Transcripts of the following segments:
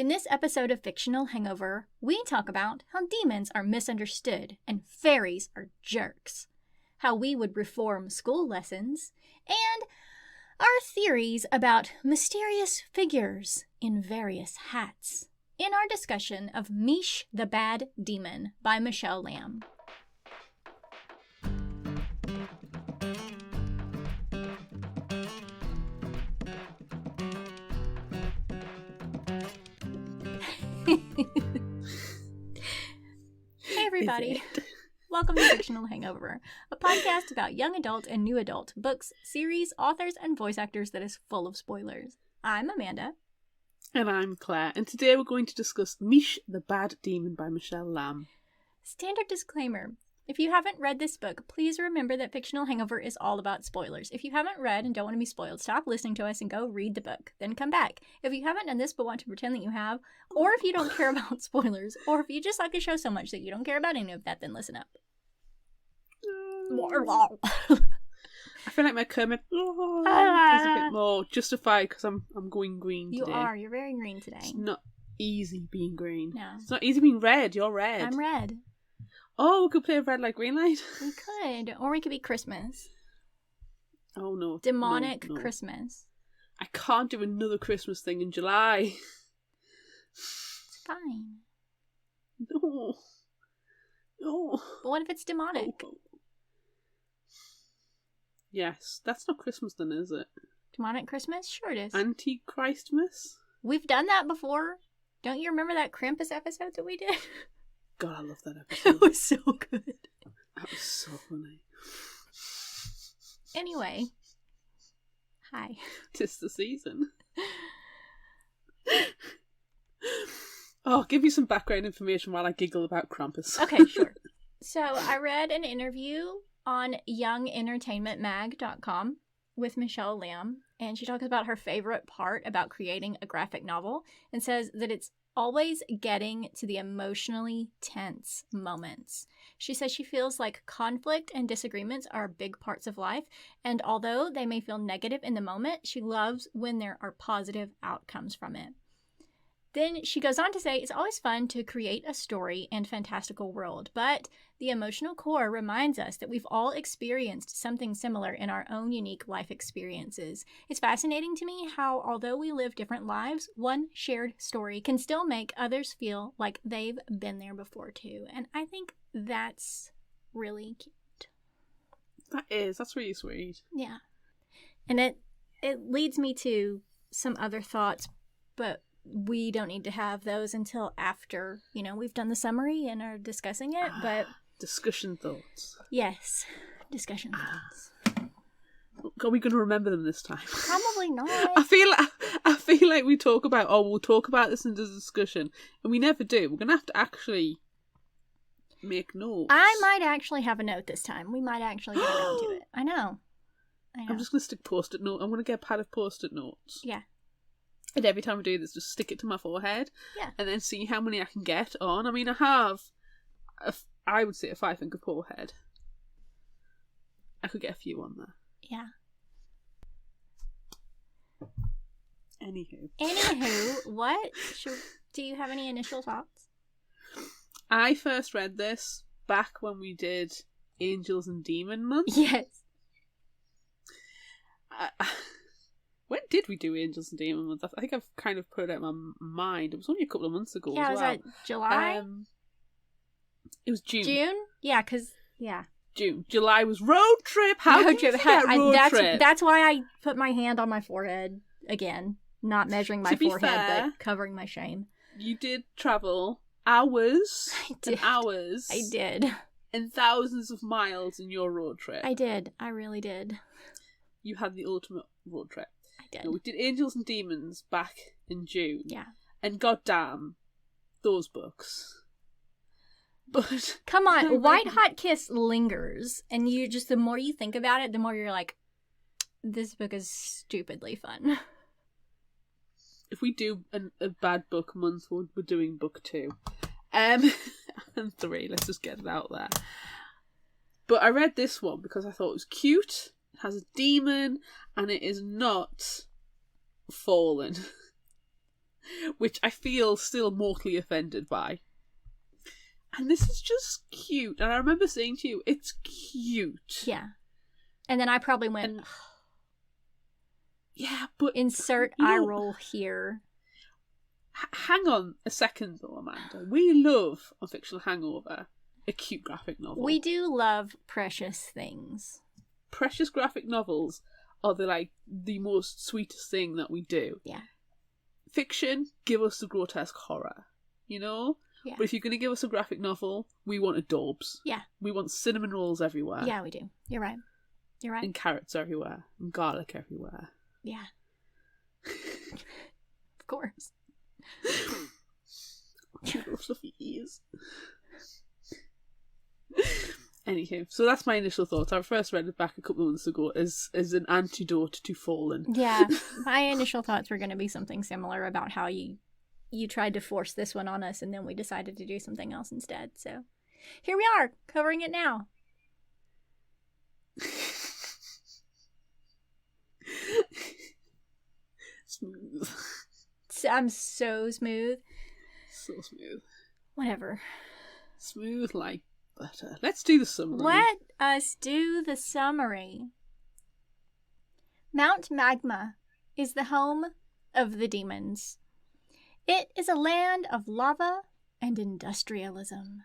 In this episode of Fictional Hangover, we talk about how demons are misunderstood and fairies are jerks, how we would reform school lessons, and our theories about mysterious figures in various hats in our discussion of Meesh the Bad Demon by Michelle Lam. Hey everybody, welcome to Fictional Hangover, a podcast about young adult and new adult books, series, authors, and voice actors that is full of spoilers. I'm Amanda. And I'm Claire, and today we're going to discuss Meesh the Bad Demon by Michelle Lam. Standard disclaimer. If you haven't read this book, please remember that Fictional Hangover is all about spoilers. If you haven't read and don't want to be spoiled, stop listening to us and go read the book. Then come back. If you haven't done this but want to pretend that you have, or if you don't care about spoilers, or if you just like the show so much that you don't care about any of that, then listen up. I feel like my Kermit is a bit more justified because I'm going green today. You are. You're very green today. It's not easy being green. No. It's not easy being red. You're red. I'm red. Oh, we could play red light, green light. We could. Or we could be Christmas. Oh, no. Demonic No. Christmas. I can't do another Christmas thing in July. It's fine. No. No. But what if it's demonic? Oh. Yes. That's not Christmas then, is it? Demonic Christmas? Sure it is. Anti-Christmas? We've done that before. Don't you remember that Krampus episode that we did? God, I love that episode. It was so good. That was so funny. Anyway. Hi. 'Tis the season. Oh, give you some background information while I giggle about Krampus. Okay, sure. So I read an interview on youngentertainmentmag.com with Michelle Lam, and she talks about her favorite part about creating a graphic novel and says that it's always getting to the emotionally tense moments. She says she feels like conflict and disagreements are big parts of life, and although they may feel negative in the moment, she loves when there are positive outcomes from it. Then she goes on to say it's always fun to create a story and fantastical world, but the emotional core reminds us that we've all experienced something similar in our own unique life experiences. It's fascinating to me how, although we live different lives, one shared story can still make others feel like they've been there before too. And I think that's really cute. That's really sweet. Yeah. And it leads me to some other thoughts, but we don't need to have those until after, we've done the summary and are discussing it, but... Discussion thoughts. Yes. Discussion thoughts. Are we going to remember them this time? Probably not. I feel like we talk about, we'll talk about this in the discussion, and we never do. We're going to have to actually make notes. I might actually have a note this time. We might actually get around to it. I know. I'm just going to stick post-it note. I'm going to get a pad of post-it notes. Yeah. And every time I do this, just stick it to my forehead. Yeah. And then see how many I can get on. I mean, I have, I would say a 5-finger forehead. I could get a few on there. Yeah. Anywho, what? Do you have any initial thoughts? I first read this back when we did Angels and Demon Month. Yes. When did we do Angels and Demon Month? I think I've kind of put it out of my mind. It was only a couple of months ago. Yeah, as was well. that July? It was June. June? Yeah, June. July was road trip. Road trip. That's why I put my hand on my forehead again, not measuring my forehead, fair, but covering my shame. You did travel hours. And hours. I did. And thousands of miles in your road trip. I did. I really did. You had the ultimate road trip. I did. No, we did Angels and Demons back in June. Yeah. And goddamn, those books. But come on, White Hot Kiss lingers, and the more you think about it, the more you're like, this book is stupidly fun. If we do a bad book month, we're doing book 2. And 3, let's just get it out there. But I read this one because I thought it was cute, it has a demon, and it is not Fallen. which I feel still mortally offended by. And this is just cute. And I remember saying to you, it's cute. Yeah. And then I probably went, And, yeah, but... insert eye roll here. Hang on a second, though, Amanda. We love, on Fictional Hangover, a cute graphic novel. We do love precious things. Precious graphic novels are the most sweetest thing that we do. Yeah. Fiction, give us the grotesque horror, you know? Yeah. But if you're going to give us a graphic novel, we want adorbs. Yeah. We want cinnamon rolls everywhere. Yeah, we do. You're right. You're right. And carrots everywhere. And garlic everywhere. Yeah. Of course. Two fluffy ears. Anywho, so that's my initial thoughts. I first read it back a couple of months ago as an antidote to Fallen. Yeah, my initial thoughts were going to be something similar about how you tried to force this one on us and then we decided to do something else instead. So here we are, covering it now. Smooth. I'm so smooth. So smooth. Whatever. Smooth like butter. Let's do the summary. Let us do the summary. Mount Magma is the home of the demons. It is a land of lava and industrialism.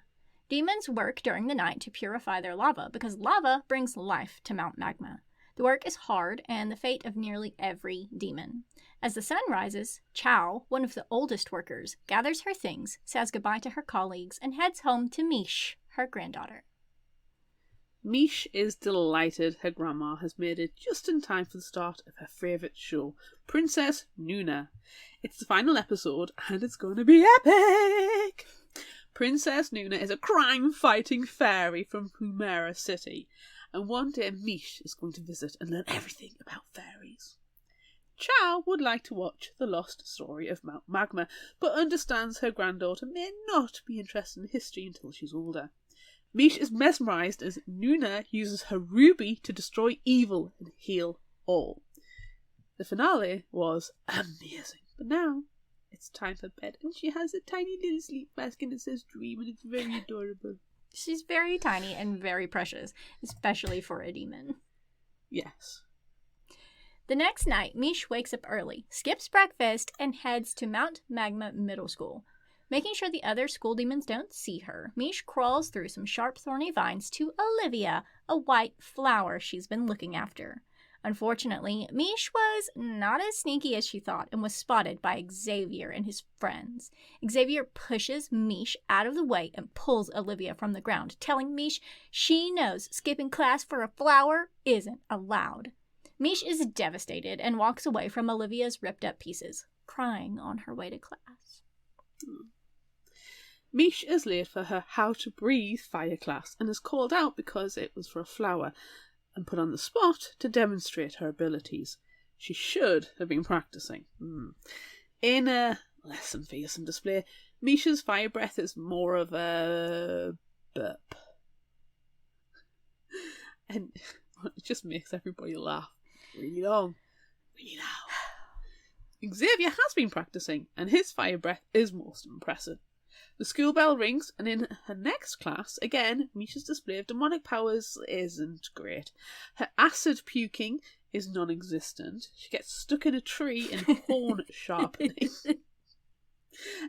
Demons work during the night to purify their lava because lava brings life to Mount Magma. The work is hard and the fate of nearly every demon. As the sun rises, Chow, one of the oldest workers, gathers her things, says goodbye to her colleagues, and heads home to Meesh, her granddaughter. Meesh is delighted her grandma has made it just in time for the start of her favourite show, Princess Nuna. It's the final episode and it's going to be epic! Princess Nuna is a crime-fighting fairy from Humera City, and one day Meesh is going to visit and learn everything about fairies. Chow would like to watch The Lost Story of Mount Magma, but understands her granddaughter may not be interested in history until she's older. Meesh is mesmerised as Nuna uses her ruby to destroy evil and heal all. The finale was amazing, but now it's time for bed, and she has a tiny little sleep mask and it says dream, and it's very adorable. She's very tiny and very precious, especially for a demon. Yes. The next night, Meesh wakes up early, skips breakfast, and heads to Mount Magma Middle School. Making sure the other school demons don't see her, Meesh crawls through some sharp thorny vines to Olivia, a white flower she's been looking after. Unfortunately, Meesh was not as sneaky as she thought and was spotted by Xavier and his friends. Xavier pushes Meesh out of the way and pulls Olivia from the ground, telling Meesh she knows skipping class for a flower isn't allowed. Meesh is devastated and walks away from Olivia's ripped-up pieces, crying on her way to class. Meesh is late for her How to Breathe fire class and is called out because it was for a flower and put on the spot to demonstrate her abilities. She should have been practicing. In a lesson fearsome display, Meesh's fire breath is more of a burp. And it just makes everybody laugh really long, really loud. Xavier has been practicing, and his fire breath is most impressive. The school bell rings, and in her next class, again, Meesha's display of demonic powers isn't great. Her acid puking is non-existent. She gets stuck in a tree in horn sharpening.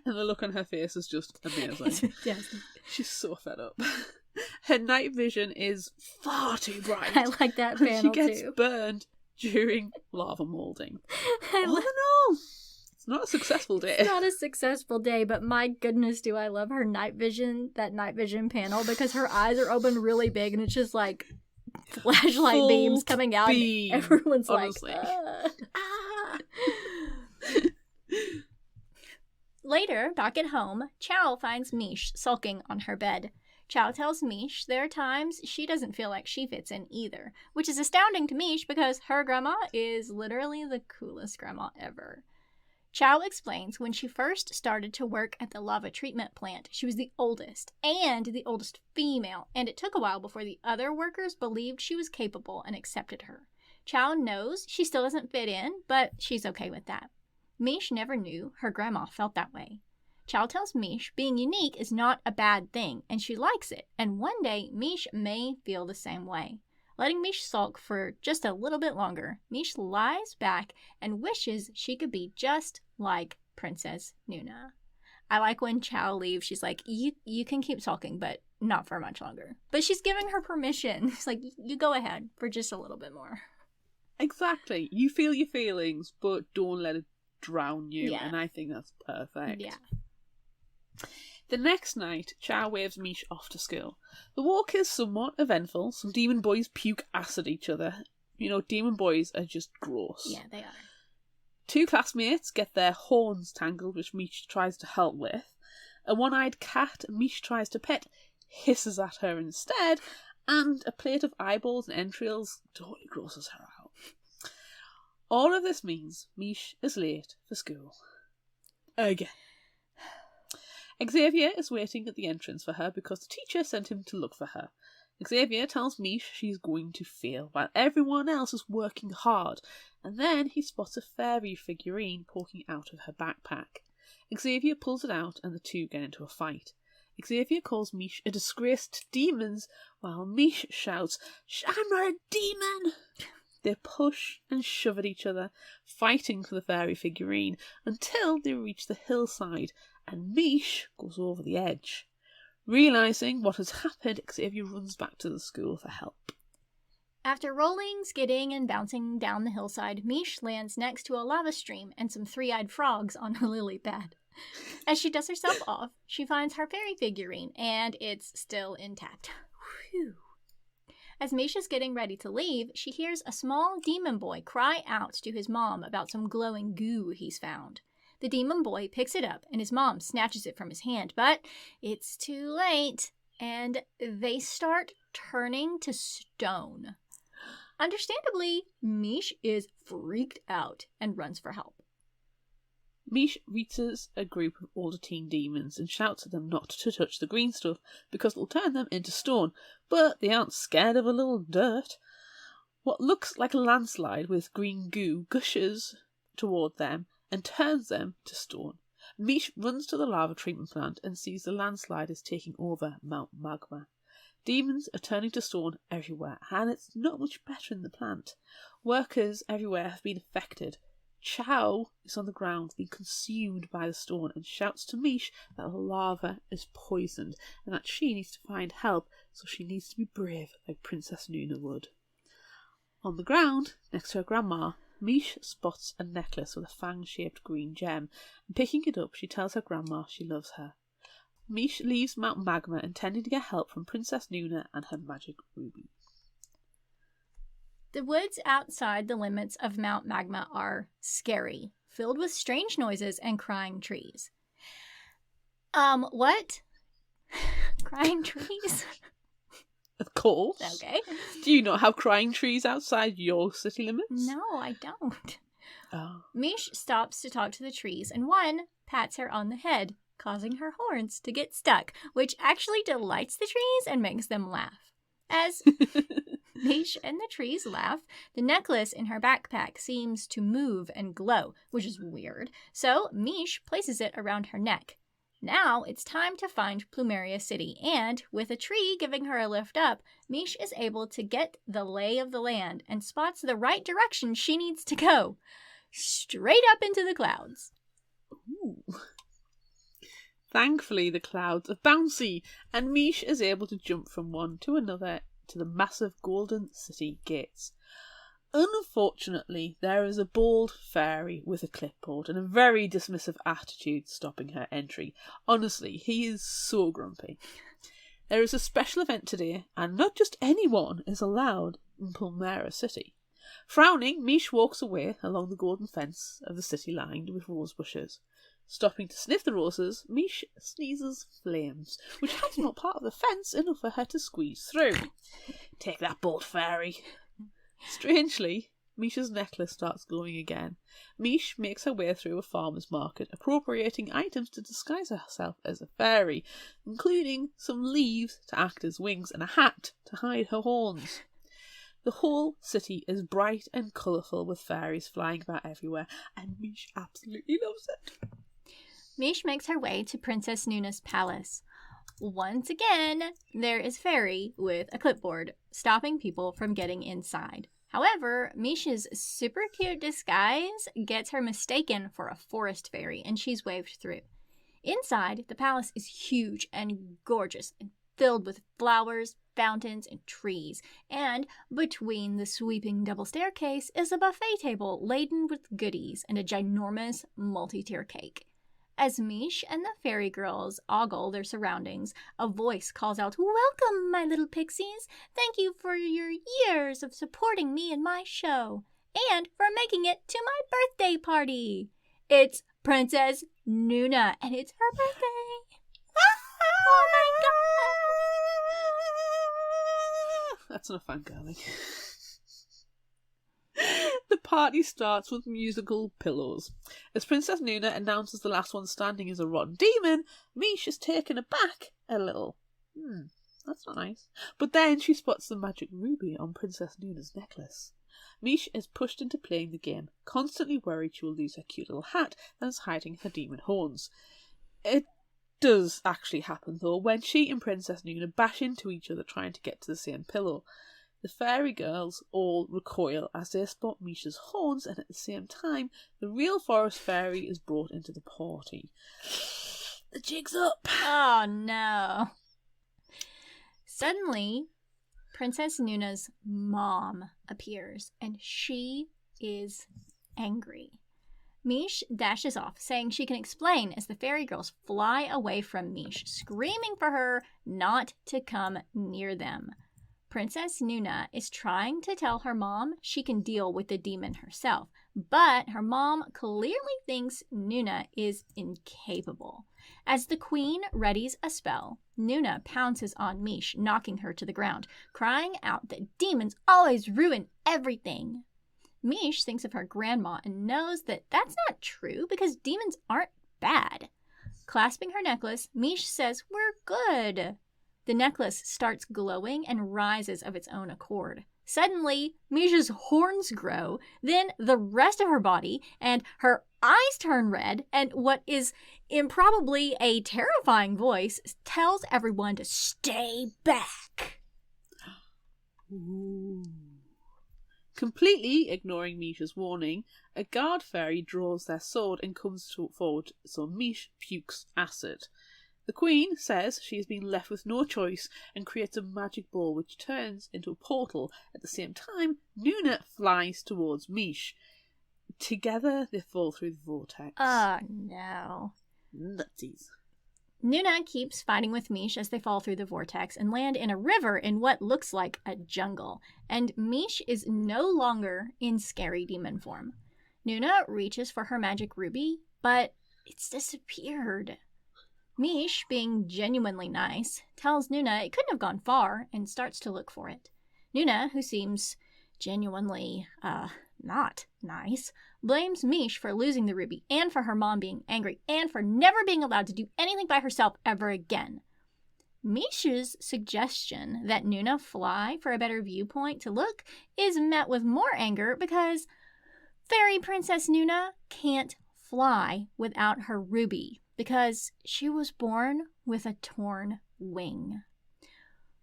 And the look on her face is just amazing. Yes. She's so fed up. Her night vision is far too bright. I like that panel She gets too. burned during lava moulding. All in all, it's not a successful day. It's not a successful day, but my goodness, do I love her night vision, that night vision panel, because her eyes are open really big and it's just like flashlight Full beams coming out. beam, And everyone's honestly. like, ah. Later, back at home, Chow finds Meesh sulking on her bed. Chow tells Meesh there are times she doesn't feel like she fits in either, which is astounding to Meesh because her grandma is literally the coolest grandma ever. Chow explains when she first started to work at the lava treatment plant, she was the oldest and the oldest female, and it took a while before the other workers believed she was capable and accepted her. Chow knows she still doesn't fit in, but she's okay with that. Mish never knew her grandma felt that way. Chow tells Mish being unique is not a bad thing, and she likes it, and one day Mish may feel the same way. Letting Mish sulk for just a little bit longer, Mish lies back and wishes she could be just like Princess Nuna. I like when Chow leaves, she's like, you can keep sulking, but not for much longer. But she's giving her permission. It's like, you go ahead for just a little bit more. Exactly. You feel your feelings, but don't let it drown you. Yeah. And I think that's perfect. Yeah. The next night, Chow waves Mish off to school. The walk is somewhat eventful. Some demon boys puke acid at each other. You know, demon boys are just gross. Yeah, they are. 2 classmates get their horns tangled, which Mish tries to help with. A one-eyed cat Mish tries to pet hisses at her instead, and a plate of eyeballs and entrails totally grosses her out. All of this means Mish is late for school. Again. Xavier is waiting at the entrance for her because the teacher sent him to look for her. Xavier tells Mish she's going to fail while everyone else is working hard, and then he spots a fairy figurine poking out of her backpack. Xavier pulls it out and the two get into a fight. Xavier calls Mish a disgrace to demons while Mish shouts, "I'm not a demon!" They push and shove at each other, fighting for the fairy figurine until they reach the hillside and Mish goes over the edge. Realising what has happened, Xavier runs back to the school for help. After rolling, skidding, and bouncing down the hillside, Mish lands next to a lava stream and some three-eyed frogs on a lily pad. As she dusts herself off, she finds her fairy figurine, and it's still intact. Whew. As Mish is getting ready to leave, she hears a small demon boy cry out to his mom about some glowing goo he's found. The demon boy picks it up, and his mom snatches it from his hand, but it's too late, and they start turning to stone. Understandably, Mish is freaked out and runs for help. Mish reaches a group of older teen demons and shouts at them not to touch the green stuff because it'll turn them into stone, but they aren't scared of a little dirt. What looks like a landslide with green goo gushes toward them and turns them to stone. Mish runs to the lava treatment plant and sees the landslide is taking over Mount Magma. Demons are turning to stone everywhere, and it's not much better in the plant. Workers everywhere have been affected. Chow is on the ground, being consumed by the stone, and shouts to Mish that the lava is poisoned, and that she needs to find help, so she needs to be brave like Princess Nuna would. On the ground, next to her grandma, Mish spots a necklace with a fang-shaped green gem, and picking it up, she tells her grandma she loves her. Mish leaves Mount Magma intending to get help from Princess Nuna and her magic ruby. The woods outside the limits of Mount Magma are scary, filled with strange noises and crying trees. What? Crying trees? Of course. Okay. Do you not have crying trees outside your city limits? No, I don't. Oh. Mish stops to talk to the trees, and one pats her on the head, causing her horns to get stuck, which actually delights the trees and makes them laugh. As Mish and the trees laugh, the necklace in her backpack seems to move and glow, which is weird, so Mish places it around her neck. Now it's time to find Plumeria City, and with a tree giving her a lift up, Mish is able to get the lay of the land and spots the right direction she needs to go. Straight up into the clouds. Ooh. Thankfully, the clouds are bouncy, and Mish is able to jump from one to another to the massive golden city gates. Unfortunately, there is a bald fairy with a clipboard and a very dismissive attitude stopping her entry. Honestly, he is so grumpy. There is a special event today, and not just anyone is allowed in Plumeria City. Frowning, Mish walks away along the golden fence of the city lined with rose bushes. Stopping to sniff the roses, Mish sneezes flames, which helps not part of the fence enough for her to squeeze through. Take that, bald fairy. Strangely, Mish's necklace starts glowing again. Mish makes her way through a farmer's market, appropriating items to disguise herself as a fairy, including some leaves to act as wings and a hat to hide her horns. The whole city is bright and colourful with fairies flying about everywhere, and Mish absolutely loves it. Mish makes her way to Princess Nuna's palace. Once again, there is Fairy with a clipboard, stopping people from getting inside. However, Mish's super cute disguise gets her mistaken for a forest fairy, and she's waved through. Inside, the palace is huge and gorgeous and filled with flowers, fountains, and trees. And between the sweeping double staircase is a buffet table laden with goodies and a ginormous multi-tier cake. As Mish and the fairy girls ogle their surroundings, a voice calls out, "Welcome, my little pixies! Thank you for your years of supporting me and my show, and for making it to my birthday party! It's Princess Nuna, and it's her birthday!" Oh my god! That's enough fangirling. The party starts with musical pillows. As Princess Nuna announces the last one standing is a rotten demon, Mish is taken aback a little. That's not nice. But then she spots the magic ruby on Princess Nuna's necklace. Mish is pushed into playing the game, constantly worried she will lose her cute little hat that is hiding her demon horns. It does actually happen though, when she and Princess Nuna bash into each other trying to get to the same pillow. The fairy girls all recoil as they spot Mish's horns, and at the same time, the real forest fairy is brought into the party. The jig's up! Oh no. Suddenly, Princess Nuna's mom appears, and she is angry. Mish dashes off, saying she can explain as the fairy girls fly away from Mish, screaming for her not to come near them. Princess Nuna is trying to tell her mom she can deal with the demon herself, but her mom clearly thinks Nuna is incapable. As the queen readies a spell, Nuna pounces on Mish, knocking her to the ground, crying out that demons always ruin everything. Mish thinks of her grandma and knows that that's not true because demons aren't bad. Clasping her necklace, Mish says, "We're good." The necklace starts glowing and rises of its own accord. Suddenly, Mish's horns grow, then the rest of her body, and her eyes turn red, and what is improbably a terrifying voice tells everyone to stay back. Ooh. Completely ignoring Mish's warning, a guard fairy draws their sword and comes forward, so Mish pukes acid. The queen says she has been left with no choice and creates a magic ball which turns into a portal. At the same time, Nuna flies towards Mish. Together, they fall through the vortex. Oh, no. Nutsies. Nuna keeps fighting with Mish as they fall through the vortex and land in a river in what looks like a jungle. And Mish is no longer in scary demon form. Nuna reaches for her magic ruby, but it's disappeared. Mish, being genuinely nice, tells Nuna it couldn't have gone far and starts to look for it. Nuna, who seems genuinely, not nice, blames Mish for losing the ruby and for her mom being angry and for never being allowed to do anything by herself ever again. Mish's suggestion that Nuna fly for a better viewpoint to look is met with more anger because Fairy Princess Nuna can't fly without her ruby, because she was born with a torn wing.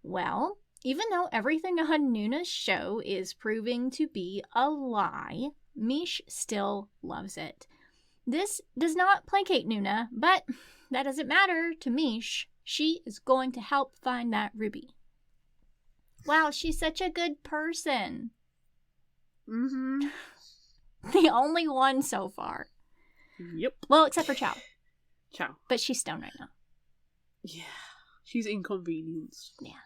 Well, even though everything on Nuna's show is proving to be a lie, Mish still loves it. This does not placate Nuna, but that doesn't matter to Mish. She is going to help find that ruby. Wow, she's such a good person. Mm-hmm. The only one so far. Yep. Well, except for Chow. Ciao. But she's stoned right now. Yeah, she's inconvenienced. Yeah.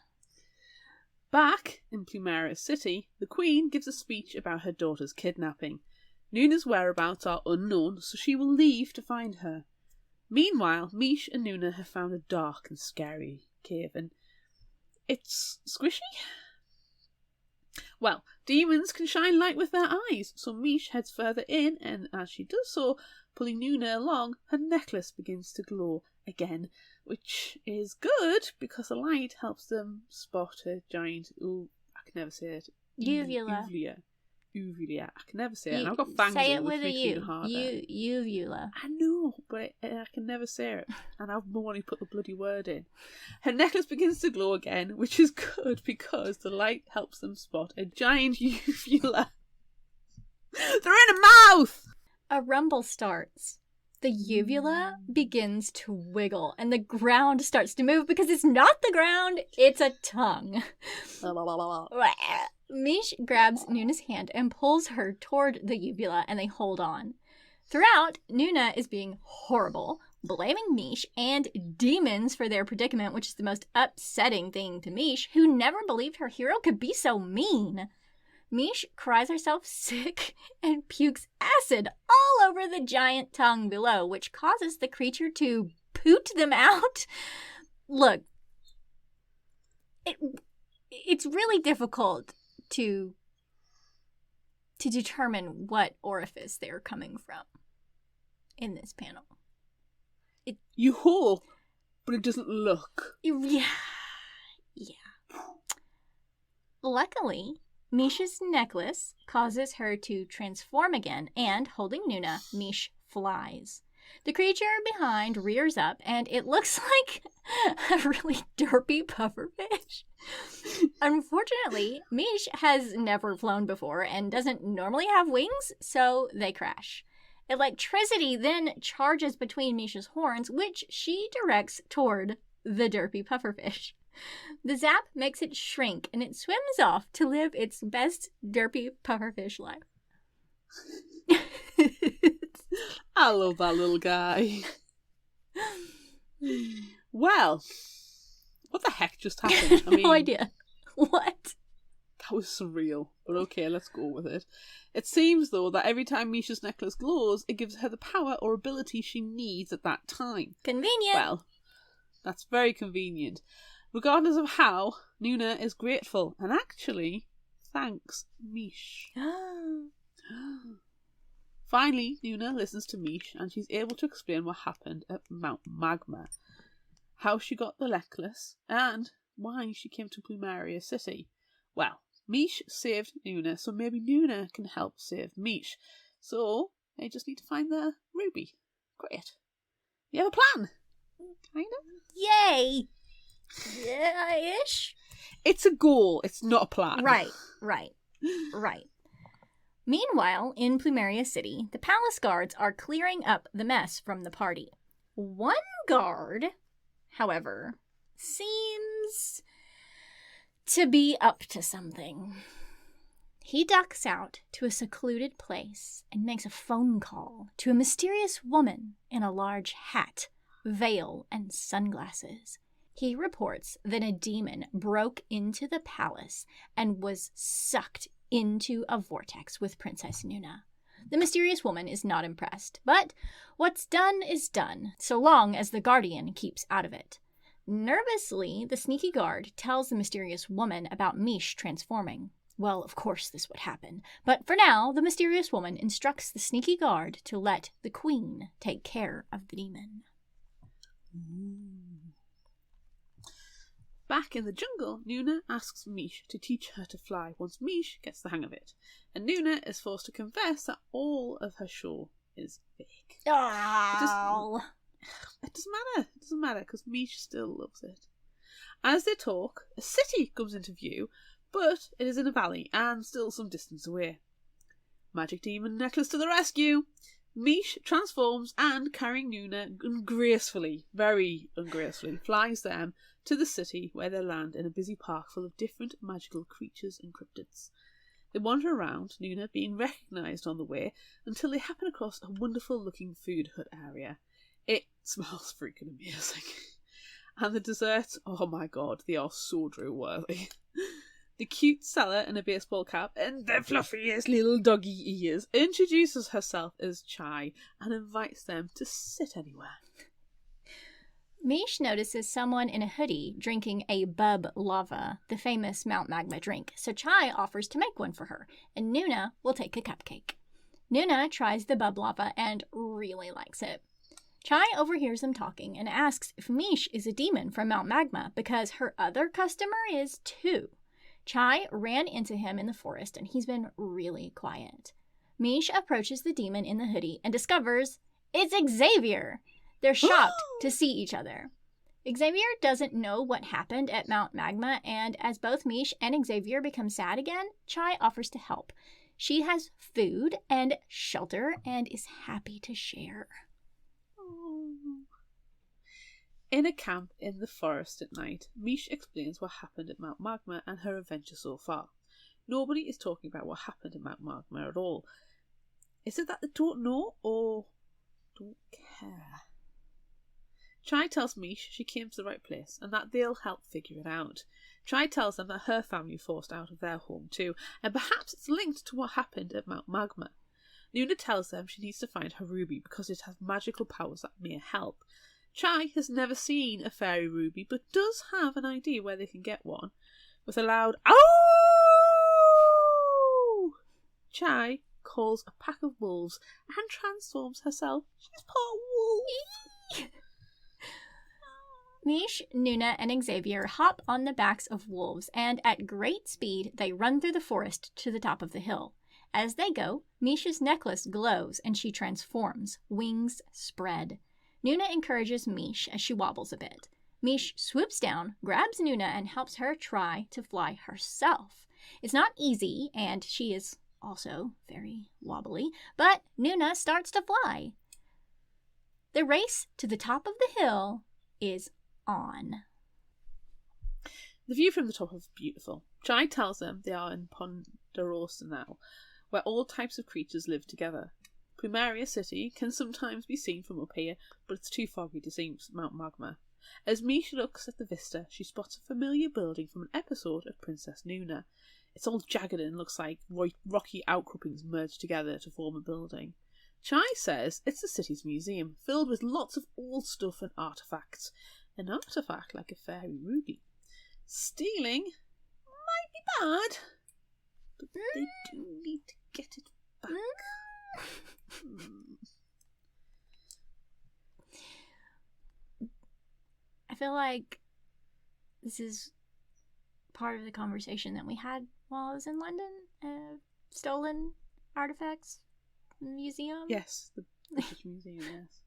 Back in Plumera City, the Queen gives a speech about her daughter's kidnapping. Nuna's whereabouts are unknown, so she will leave to find her. Meanwhile, Mish and Nuna have found a dark and scary cave, and it's squishy. Well, demons can shine light with their eyes, so Mish heads further in, and as she does so, pulling Nuna along, her necklace begins to glow again, which is good because the light helps them spot a giant, I can never say it, Uvula. Uvula. I can never say it. And I've got fangs say in it with a makes it even U. harder. Uvula. I know, but I can never say it. And I've more wanting to put the bloody word in. Her necklace begins to glow again, which is good because the light helps them spot a giant uvula. They're in a mouth! A rumble starts. The uvula begins to wiggle and the ground starts to move because it's not the ground, it's a tongue. Mish grabs Nuna's hand and pulls her toward the uvula and they hold on. Throughout, Nuna is being horrible, blaming Mish and demons for their predicament, which is the most upsetting thing to Mish, who never believed her hero could be so mean. Mish cries herself sick and pukes acid all over the giant tongue below, which causes the creature to poot them out. Look, it's really difficult to determine what orifice they're coming from in this panel. You hope, but it doesn't look. Yeah. Luckily, Mish's necklace causes her to transform again, and holding Nuna, Mish flies. The creature behind rears up, and it looks like a really derpy pufferfish. Unfortunately, Mish has never flown before and doesn't normally have wings, so they crash. Electricity then charges between Mish's horns, which she directs toward the derpy pufferfish. The zap makes it shrink, and it swims off to live its best derpy pufferfish life. I love that little guy. Well, what the heck just happened? I mean, no idea. What? That was surreal. But okay, let's go with it. It seems, though, that every time Misha's necklace glows, it gives her the power or ability she needs at that time. Convenient. Well, that's very convenient. Regardless of how, Nuna is grateful and actually thanks Mish. Finally, Nuna listens to Mish and she's able to explain what happened at Mount Magma, how she got the necklace, and why she came to Plumeria City. Well, Mish saved Nuna, so maybe Nuna can help save Mish. So, they just need to find the ruby. Great. You have a plan? Kind of? Yay! Yeah-ish? It's a goal, it's not a plan. Right. Meanwhile, in Plumeria City, the palace guards are clearing up the mess from the party. One guard, however, seems to be up to something. He ducks out to a secluded place and makes a phone call to a mysterious woman in a large hat, veil, and sunglasses. He reports that a demon broke into the palace and was sucked into a vortex with Princess Nuna. The mysterious woman is not impressed, but what's done is done, so long as the guardian keeps out of it. Nervously, the sneaky guard tells the mysterious woman about Mish transforming. Well, of course this would happen, but for now, the mysterious woman instructs the sneaky guard to let the queen take care of the demon. Back in the jungle, Nuna asks Mish to teach her to fly once Mish gets the hang of it. And Nuna is forced to confess that all of her show is fake. Oh. It doesn't matter because Mish still loves it. As they talk, a city comes into view, but it is in a valley and still some distance away. Magic Demon Necklace to the rescue! Mish transforms and, carrying Nuna very ungracefully, flies them to the city where they land in a busy park full of different magical creatures and cryptids. They wander around, Nuna being recognised on the way, until they happen across a wonderful looking food hut area. It smells freaking amazing. And the desserts, oh my god, they are so drool-worthy. The cute seller in a baseball cap and the fluffiest little doggy ears introduces herself as Chai and invites them to sit anywhere. Mish notices someone in a hoodie drinking a bub lava, the famous Mount Magma drink, so Chai offers to make one for her, and Nuna will take a cupcake. Nuna tries the bub lava and really likes it. Chai overhears them talking and asks if Mish is a demon from Mount Magma because her other customer is too. Chai ran into him in the forest, and he's been really quiet. Mish approaches the demon in the hoodie and discovers it's Xavier. They're shocked to see each other. Xavier doesn't know what happened at Mount Magma, and as both Mish and Xavier become sad again, Chai offers to help. She has food and shelter and is happy to share. In a camp in the forest at night, Mish explains what happened at Mount Magma and her adventure so far. Nobody is talking about what happened at Mount Magma at all. Is it that they don't know or don't care? Chai tells Mish she came to the right place and that they'll help figure it out. Chai tells them that her family were forced out of their home too, and perhaps it's linked to what happened at Mount Magma. Nuna tells them she needs to find her ruby because it has magical powers that may help. Chai has never seen a fairy ruby, but does have an idea where they can get one. With a loud "Ow!" Chai calls a pack of wolves and transforms herself. She's part wolf. Mish, Nuna, and Xavier hop on the backs of wolves, and at great speed they run through the forest to the top of the hill. As they go, Mish's necklace glows and she transforms, wings spread. Nuna encourages Mish as she wobbles a bit. Mish swoops down, grabs Nuna, and helps her try to fly herself. It's not easy, and she is also very wobbly, but Nuna starts to fly. The race to the top of the hill is on. The view from the top is beautiful. Chai tells them they are in Ponderosa now, where all types of creatures live together. Plumeria City can sometimes be seen from up here, but it's too foggy to see Mount Magma. As Mish looks at the vista, she spots a familiar building from an episode of Princess Nuna. It's all jagged and looks like rocky outcroppings merged together to form a building. Chai says it's the city's museum, filled with lots of old stuff and artefacts. An artefact like a fairy ruby. Stealing might be bad, but they do need to get it back. I feel like this is part of the conversation that we had while I was in London. Stolen artifacts museum. Yes, the British Museum, yes.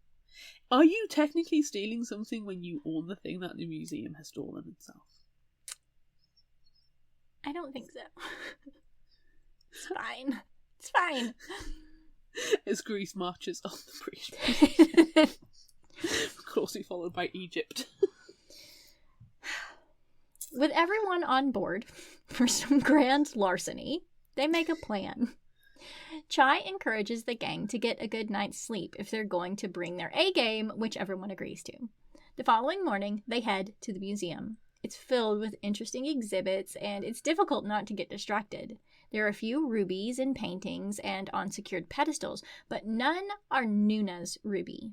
Are you technically stealing something when you own the thing that the museum has stolen itself? I don't think so. It's fine. It's fine. As Greece marches on the British Museum. Closely followed by Egypt. With everyone on board for some grand larceny, they make a plan. Chai encourages the gang to get a good night's sleep if they're going to bring their A game, which everyone agrees to. The following morning, they head to the museum. It's filled with interesting exhibits, and it's difficult not to get distracted. There are a few rubies in paintings and on secured pedestals, but none are Nuna's ruby.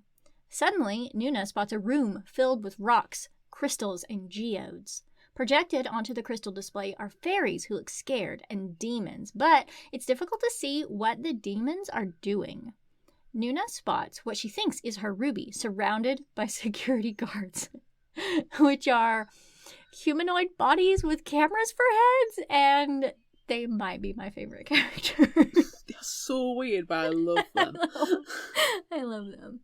Suddenly, Nuna spots a room filled with rocks, crystals, and geodes. Projected onto the crystal display are fairies who look scared and demons, but it's difficult to see what the demons are doing. Nuna spots what she thinks is her ruby surrounded by security guards, which are humanoid bodies with cameras for heads, and they might be my favorite character. They're so weird, but I love them. I love them.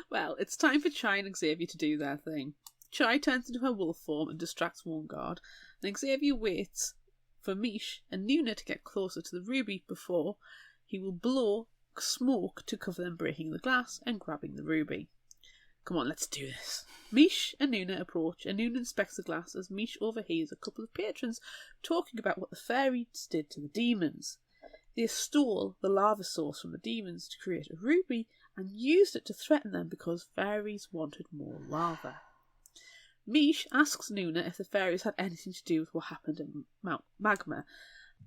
Well, it's time for Chai and Xavier to do their thing. Chai turns into her wolf form and distracts one guard, and Xavier waits for Mish and Nuna to get closer to the ruby before he will blow smoke to cover them breaking the glass and grabbing the ruby. Come on, let's do this. Mish and Nuna approach, and Nuna inspects the glass as Mish overhears a couple of patrons talking about what the fairies did to the demons. They stole the lava source from the demons to create a ruby and used it to threaten them because fairies wanted more lava. Mish asks Nuna if the fairies had anything to do with what happened at Mount Magma,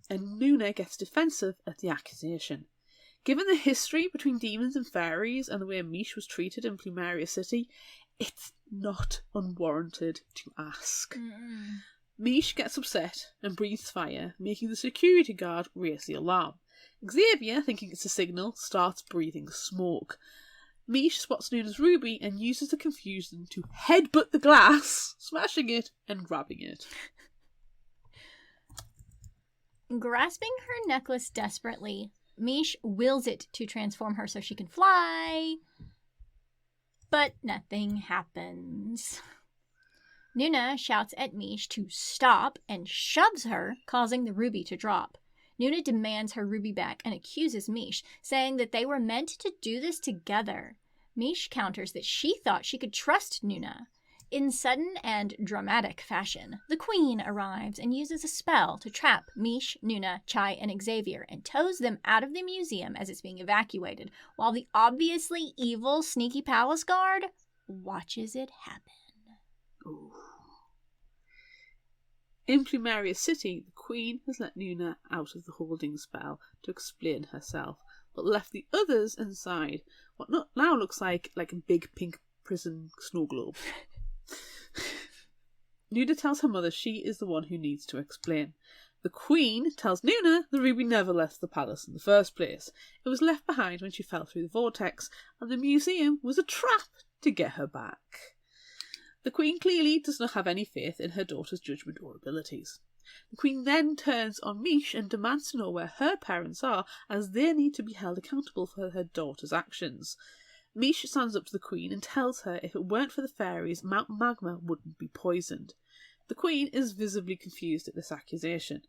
and Nuna gets defensive at the accusation. Given the history between demons and fairies and the way Mish was treated in Plumeria City, it's not unwarranted to ask. Mish gets upset and breathes fire, making the security guard raise the alarm. Xavier, thinking it's a signal, starts breathing smoke. Mish spots Nuna's ruby and uses the confusion to headbutt the glass, smashing it and grabbing it. Grasping her necklace desperately, Meesh wills it to transform her so she can fly. But nothing happens. Nuna shouts at Meesh to stop and shoves her, causing the ruby to drop. Nuna demands her ruby back and accuses Meesh, saying that they were meant to do this together. Meesh counters that she thought she could trust Nuna. In sudden and dramatic fashion, the Queen arrives and uses a spell to trap Meesh, Nuna, Chai, and Xavier and tows them out of the museum as it's being evacuated, while the obviously evil, sneaky palace guard watches it happen. Ooh. In Plumeria City, the Queen has let Nuna out of the holding spell to explain herself, but left the others inside what now looks like a big pink prison snow globe. Nuna tells her mother she is the one who needs to explain. The Queen tells Nuna the ruby never left the palace in the first place. It was left behind when she fell through the vortex, and the museum was a trap to get her back. The Queen clearly does not have any faith in her daughter's judgment or abilities. The Queen then turns on Meesh and demands to know where her parents are, as they need to be held accountable for her daughter's actions. Meesh stands up to the Queen and tells her if it weren't for the fairies, Mount Magma wouldn't be poisoned. The Queen is visibly confused at this accusation.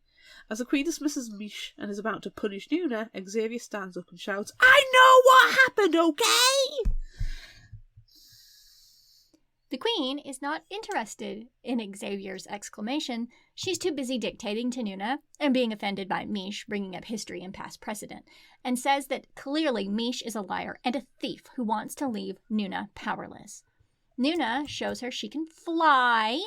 As the Queen dismisses Meesh and is about to punish Nuna, Xavier stands up and shouts, "I know what happened, okay?" The Queen is not interested in Xavier's exclamation. She's too busy dictating to Nuna and being offended by Meesh bringing up history and past precedent, and says that clearly Meesh is a liar and a thief who wants to leave Nuna powerless. Nuna shows her she can fly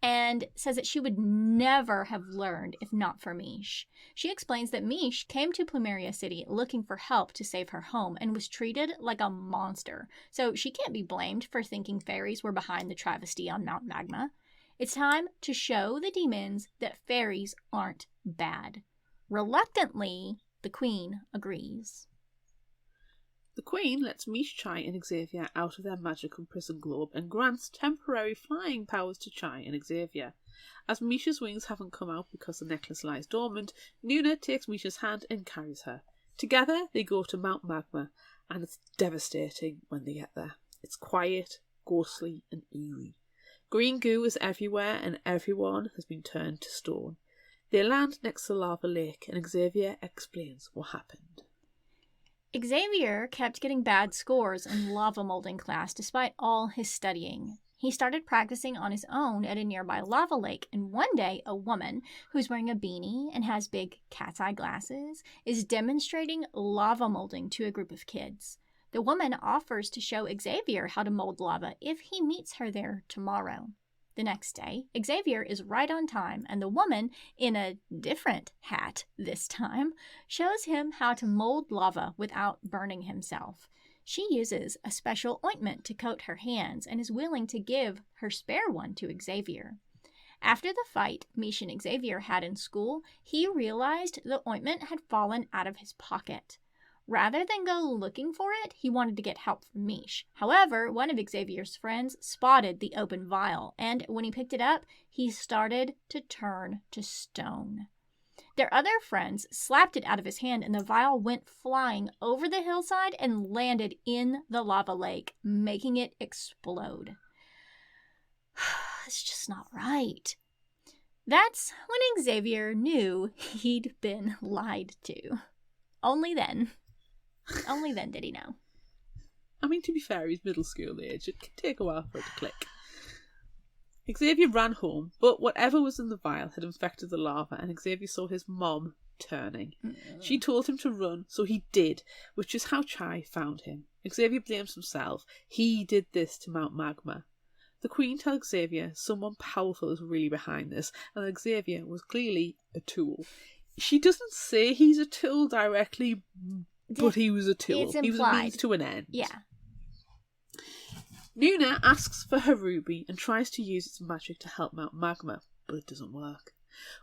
and says that she would never have learned if not for Meesh. She explains that Meesh came to Plumeria City looking for help to save her home and was treated like a monster, so she can't be blamed for thinking fairies were behind the travesty on Mount Magma. It's time to show the demons that fairies aren't bad. Reluctantly, the Queen agrees. The Queen lets Meesh, Chai and Xavier out of their magical prison globe and grants temporary flying powers to Chai and Xavier. As Meesh's wings haven't come out because the necklace lies dormant, Nuna takes Meesh's hand and carries her. Together they go to Mount Magma, and it's devastating when they get there. It's quiet, ghostly and eerie. Green goo is everywhere and everyone has been turned to stone. They land next to the lava lake and Xavier explains what happened. Xavier kept getting bad scores in lava molding class despite all his studying. He started practicing on his own at a nearby lava lake, and one day a woman who's wearing a beanie and has big cat's eye glasses is demonstrating lava molding to a group of kids. The woman offers to show Xavier how to mold lava if he meets her there tomorrow. The next day, Xavier is right on time, and the woman, in a different hat this time, shows him how to mold lava without burning himself. She uses a special ointment to coat her hands and is willing to give her spare one to Xavier. After the fight Meesh and Xavier had in school, he realized the ointment had fallen out of his pocket. Rather than go looking for it, he wanted to get help from Meesh. However, one of Xavier's friends spotted the open vial, and when he picked it up, he started to turn to stone. Their other friends slapped it out of his hand, and the vial went flying over the hillside and landed in the lava lake, making it explode. It's just not right. That's when Xavier knew he'd been lied to. Only then did he know. I mean, to be fair, he's middle school age. It can take a while for it to click. Xavier ran home, but whatever was in the vial had infected the lava, and Xavier saw his mom turning. She told him to run, so he did, which is how Chai found him. Xavier blames himself. He did this to Mount Magma. The Queen tells Xavier someone powerful is really behind this, and that Xavier was clearly a tool. She doesn't say he's a tool directly, but he was a tool. He was a means to an end. Yeah. Nuna asks for her ruby and tries to use its magic to help Mount Magma, but it doesn't work.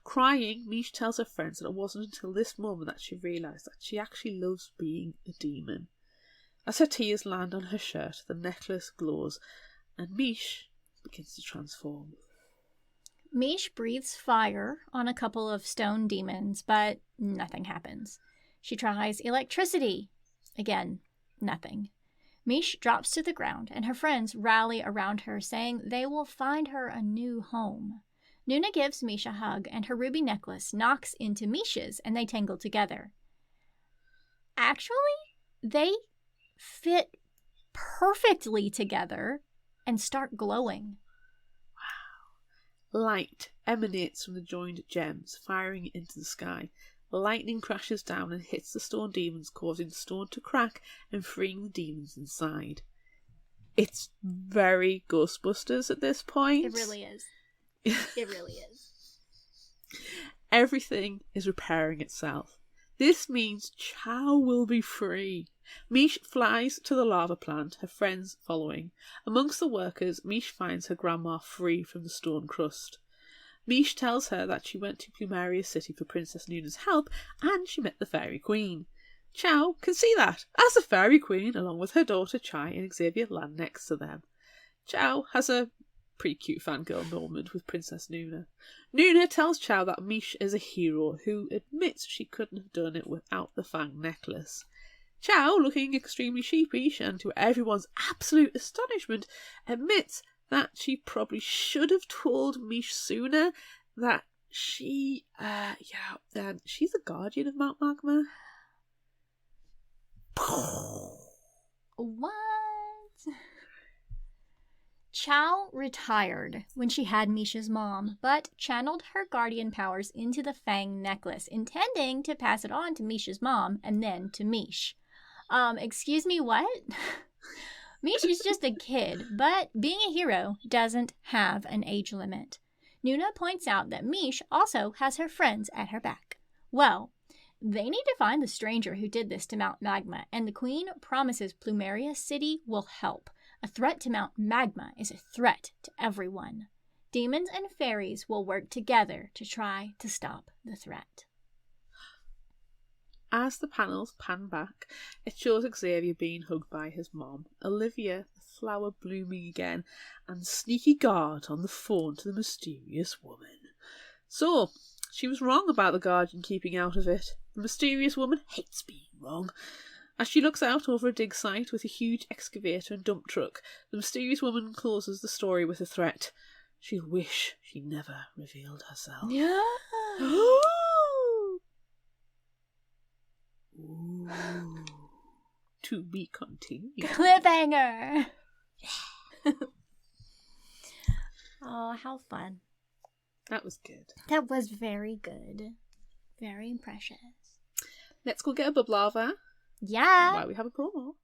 Crying, Meesh tells her friends that it wasn't until this moment that she realised that she actually loves being a demon. As her tears land on her shirt, the necklace glows, and Meesh begins to transform. Mish breathes fire on a couple of stone demons, but nothing happens. She tries electricity. Again, nothing. Mish drops to the ground, and her friends rally around her, saying they will find her a new home. Nuna gives Mish a hug, and her ruby necklace knocks into Mish's, and they tangle together. Actually, they fit perfectly together and start glowing. Light emanates from the joined gems, firing into the sky. Lightning crashes down and hits the stone demons, causing the stone to crack and freeing the demons inside. It's very Ghostbusters at this point. It really is. It really is. Everything is repairing itself. This means Chow will be free. Mish flies to the lava plant, her friends following. Amongst the workers, Mish finds her grandma free from the stone crust. Mish tells her that she went to Plumeria City for Princess Nuna's help, and she met the Fairy Queen. Chow can see that, as the Fairy Queen, along with her daughter Chai and Xavier, land next to them. Chow has a pretty cute fangirl moment with Princess Nuna. Nuna tells Chow that Mish is a hero who admits she couldn't have done it without the Fang necklace. Chow, looking extremely sheepish and to everyone's absolute astonishment, admits that she probably should have told Mish sooner that she's a guardian of Mount Magma. What? Chow retired when she had Mish's mom, but channeled her guardian powers into the Fang necklace, intending to pass it on to Mish's mom and then to Mish. Excuse me, what? Mish is just a kid, but being a hero doesn't have an age limit. Nuna points out that Mish also has her friends at her back. Well, they need to find the stranger who did this to Mount Magma, and the Queen promises Plumeria City will help. A threat to Mount Magma is a threat to everyone. Demons and fairies will work together to try to stop the threat. As the panels pan back, it shows Xavier being hugged by his mom, Olivia, the flower blooming again, and sneaky guard on the phone to the mysterious woman. So, she was wrong about the guardian keeping out of it. The mysterious woman hates being wrong. As she looks out over a dig site with a huge excavator and dump truck, the mysterious woman closes the story with a threat. She'll wish she never revealed herself. Yeah. Ooh. To be continued. Cliffhanger! Oh, how fun. That was good. That was very good. Very precious. Let's go get a bablava. Yeah. While we have a promo.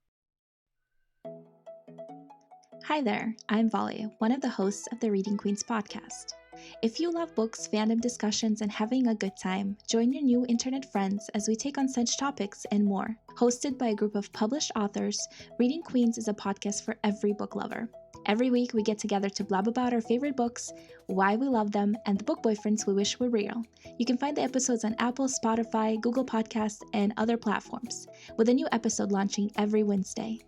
Hi there, I'm Volley, one of the hosts of the Reading Queens podcast. If you love books, fandom discussions, and having a good time, join your new internet friends as we take on such topics and more. Hosted by a group of published authors, Reading Queens is a podcast for every book lover. Every week, we get together to blab about our favorite books, why we love them, and the book boyfriends we wish were real. You can find the episodes on Apple, Spotify, Google Podcasts, and other platforms, with a new episode launching every Wednesday.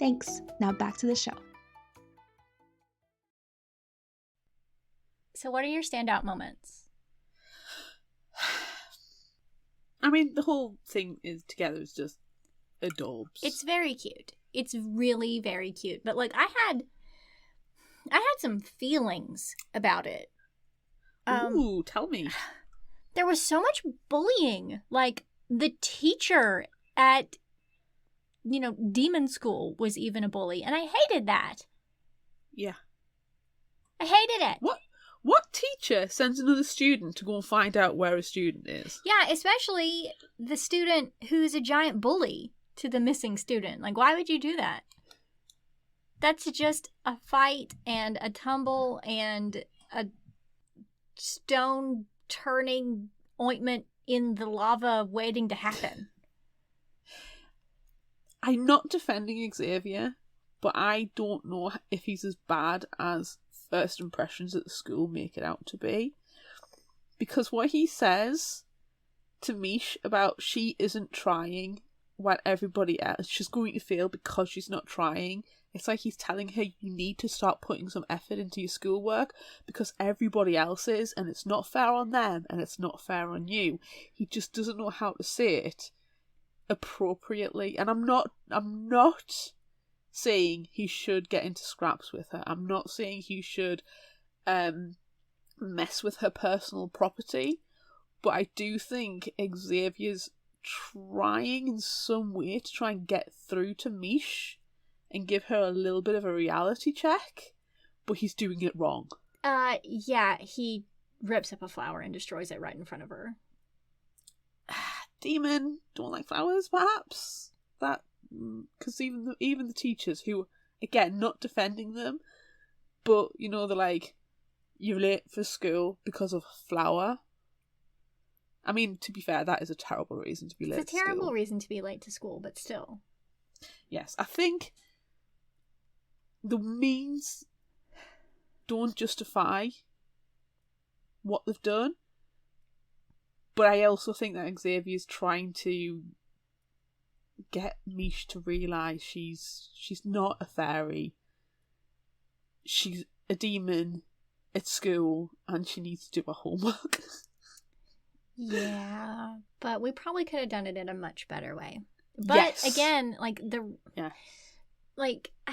Thanks. Now back to the show. So what are your standout moments? I mean, the whole thing is together is just adorbs. It's very cute. It's really very cute. But like I had some feelings about it. Ooh, tell me. There was so much bullying. Like the teacher at demon school was even a bully, and I hated that. Yeah. I hated it. What teacher sends another student to go and find out where a student is? Yeah, especially the student who's a giant bully to the missing student. Like, why would you do that? That's just a fight and a tumble and a stone turning ointment in the lava waiting to happen. I'm not defending Xavier, but I don't know if he's as bad as first impressions at the school make it out to be. Because what he says to Mish about she isn't trying when everybody else, she's going to fail because she's not trying, It's like he's telling her, you need to start putting some effort into your schoolwork because everybody else is, and it's not fair on them, and it's not fair on you. He just doesn't know how to say it appropriately. And I'm not saying he should get into scraps with her. I'm not saying he should mess with her personal property. But I do think Xavier's trying in some way to try and get through to Meesh and give her a little bit of a reality check, but he's doing it wrong. Yeah, he rips up a flower and destroys it right in front of her. Demon don't like flowers, perhaps? That, because even the teachers who, again, not defending them, but, you know, they're like, you're late for school because of a flower. I mean, to be fair, that is a terrible reason to be late to school. It's a terrible reason to be late to school, but still. Yes, I think the means don't justify what they've done, but I also think that Xavier's trying to get Meesh to realise she's not a fairy. She's a demon at school, and she needs to do her homework. Yeah, but we probably could have done it in a much better way. But yes. Again, I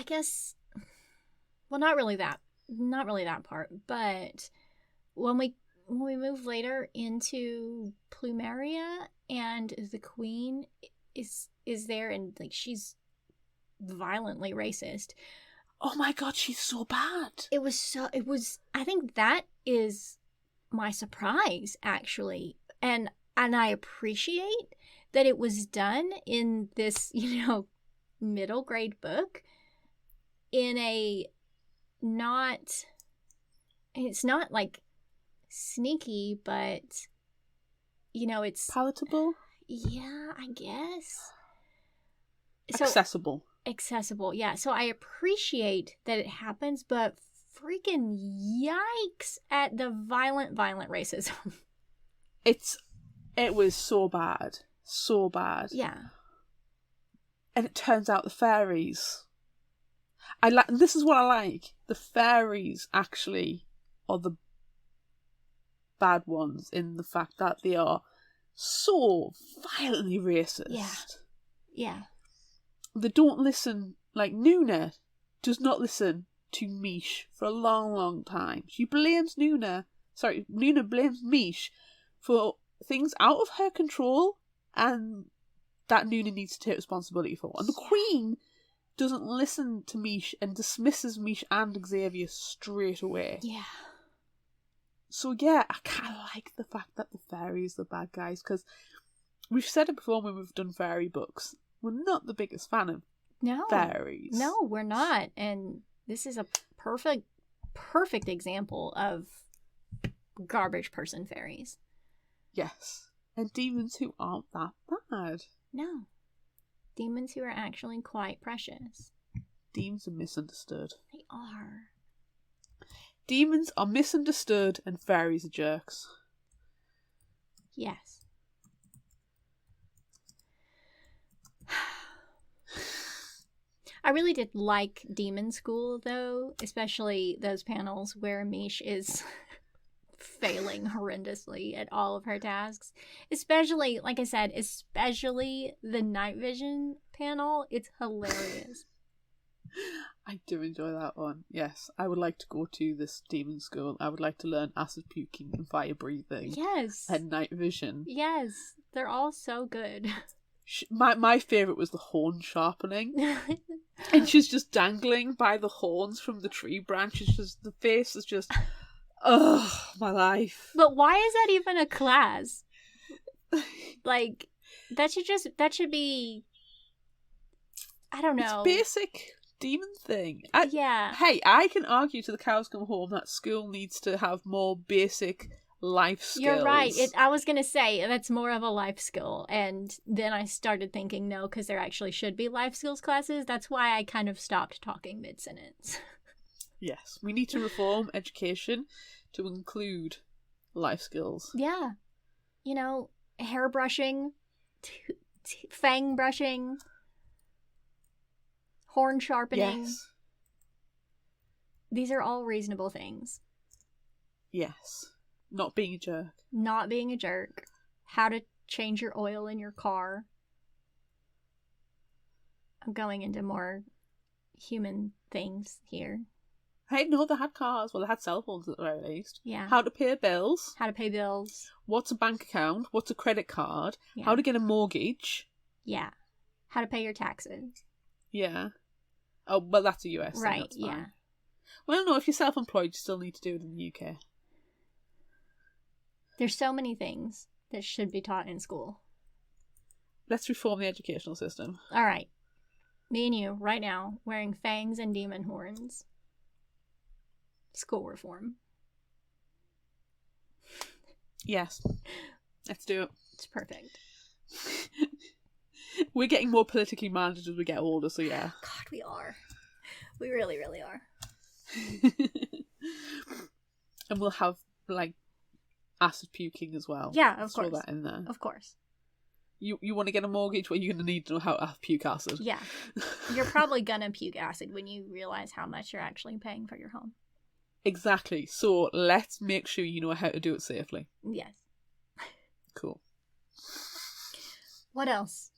guess, well, not really that part. But when we move later into Plumeria, and the queen is there, and like she's violently racist. Oh my god, she's so bad. I think that is my surprise, actually. And I appreciate that it was done in this, middle grade book in it's not like sneaky, but it's palatable. Yeah, I guess. Accessible, yeah. So I appreciate that it happens, but freaking yikes at the violent racism. It was so bad. Yeah. And it turns out the fairies. This is what I like. The fairies actually are the bad ones in the fact that they are so violently racist. Yeah. They don't listen, like Nuna does not listen to Meesh for a long, long time. Nuna blames Meesh for things out of her control and that Nuna needs to take responsibility for. And the Queen doesn't listen to Meesh and dismisses Meesh and Xavier straight away. Yeah. So yeah, I kind of like the fact that the fairies are the bad guys, because we've said it before when we've done fairy books. We're not the biggest fan of fairies. No, we're not. And this is a perfect example of garbage person fairies. Yes. And demons who aren't that bad. No. Demons who are actually quite precious. Demons are misunderstood. They are. Demons are misunderstood and fairies are jerks. Yes. I really did like Demon School, though, especially those panels where Meesh is failing horrendously at all of her tasks. Especially, like I said, especially the night vision panel. It's hilarious. I do enjoy that one. Yes, I would like to go to this demon school. I would like to learn acid puking and fire breathing. Yes. And night vision. Yes, they're all so good. My favourite was the horn sharpening. And she's just dangling by the horns from the tree branches. Just the face is just, ugh, my life. But why is that even a class? Like, that should be, I don't know. It's basic demon thing. Yeah. Hey, I can argue till the cows come home that school needs to have more basic life skills. You're right. I was going to say that's more of a life skill. And then I started thinking, no, because there actually should be life skills classes. That's why I kind of stopped talking mid-sentence. Yes. We need to reform education to include life skills. Yeah. Hair brushing, fang brushing. horn sharpening. Yes. These are all reasonable things. Yes. Not being a jerk. Not being a jerk. How to change your oil in your car. I'm going into more human things here. I didn't know they had cars. Well, they had cell phones at the very least. Yeah. How to pay bills. How to pay bills. What's a bank account? What's a credit card? Yeah. How to get a mortgage. Yeah. How to pay your taxes. Yeah. Oh, well, that's a US thing. Right, That's fine. yeah. Well, no, if you're self-employed, you still need to do it in the UK. There's so many things that should be taught in school. Let's reform the educational system. All right. Me and you, right now, wearing fangs and demon horns. School reform. Yes. Let's do it. It's perfect. We're getting more politically minded as we get older, so yeah. God, we are. We really, really are. And we'll have, like, acid puking as well. Yeah, of Throw course. that in there. Of course. You want to get a mortgage? Well, you're going to need to know how to puke acid. Yeah. You're probably gonna puke acid when you realize how much you're actually paying for your home. Exactly. So let's make sure you know how to do it safely. Yes. Cool. What else?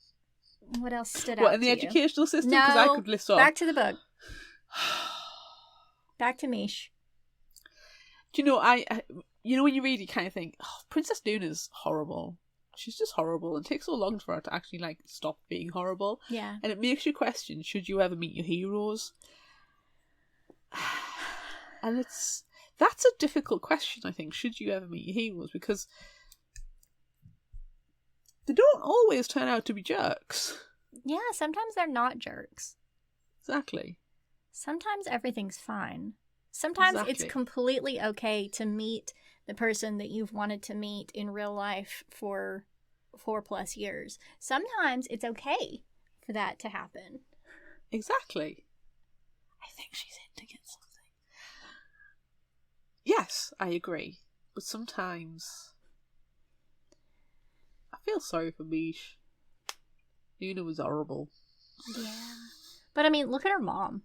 What else stood out What, in the to educational system? you? Because I No, could list off. back to the book. Back to Meesh. Do you know, I you know when you read, you kind of think, oh, Princess Luna's horrible. She's just horrible, and it takes so long for her to actually, like, stop being horrible. Yeah. And it makes you question, should you ever meet your heroes? And that's a difficult question, I think. Should you ever meet your heroes? Because they don't always turn out to be jerks. Yeah, sometimes they're not jerks. Exactly. Sometimes everything's fine. Sometimes it's Exactly. completely okay to meet the person that you've wanted to meet in real life for 4+ years. Sometimes it's okay for that to happen. Exactly. I think she's hinting at something. Yes, I agree. But sometimes I feel sorry for Mish. Luna was horrible. Yeah. But I mean, look at her mom.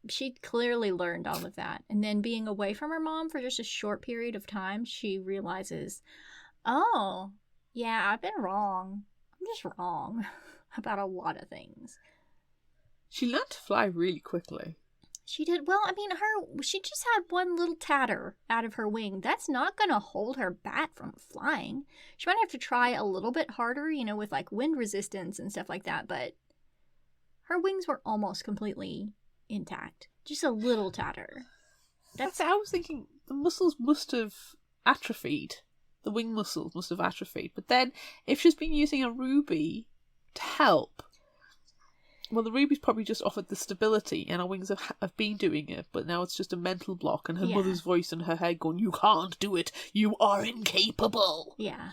She clearly learned all of that. And then being away from her mom for just a short period of time, she realizes, oh, yeah, I've been wrong. I'm just wrong about a lot of things. She learned to fly really quickly. She did. Well, I mean, she just had one little tatter out of her wing. That's not going to hold her back from flying. She might have to try a little bit harder, with like wind resistance and stuff like that, but her wings were almost completely intact. Just a little tatter. That's I was thinking the muscles must have atrophied. The wing muscles must have atrophied. But then, if she's been using a ruby to help, well, the ruby's probably just offered the stability, and her wings have been doing it, but now it's just a mental block, and her mother's voice in her head going, "You can't do it. You are incapable." Yeah.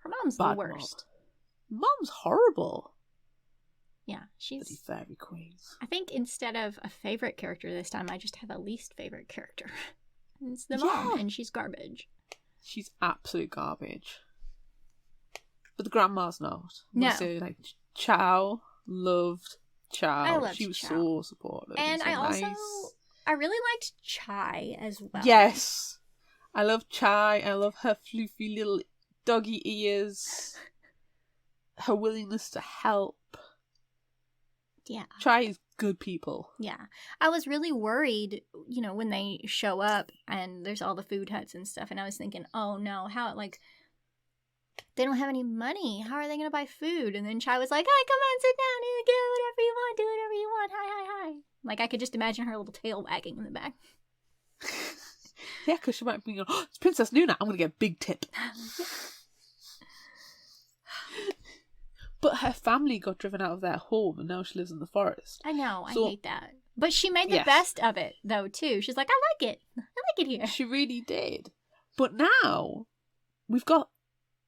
Her mom's Bad the worst. Mom's horrible. Yeah, Bloody she's... fairy queens. I think instead of a favorite character this time, I just have a least favorite character. It's the mom, and she's garbage. She's absolute garbage. But the grandma's not. No. So, like, Chow loved Chow. I loved She was Chow. so supportive. And so I also... nice. I really liked Chai as well. Yes. I love Chai. I love her floofy little doggy ears. Her willingness to help. Yeah. Chai is good people. Yeah. I was really worried, when they show up and there's all the food huts and stuff, and I was thinking, oh no, how, like, they don't have any money. How are they going to buy food? And then Chai was like, hi, come on, sit down and do whatever you want, do whatever you want, hi, hi, hi. Like, I could just imagine her little tail wagging in the back. Yeah, because she might be going, oh, it's Princess Luna, I'm going to get a big tip. But her family got driven out of their home, and now she lives in the forest. I know, So- I hate that. But she made the Yes. best of it, though, too. She's like, I like it. I like it here. She really did. But now, we've got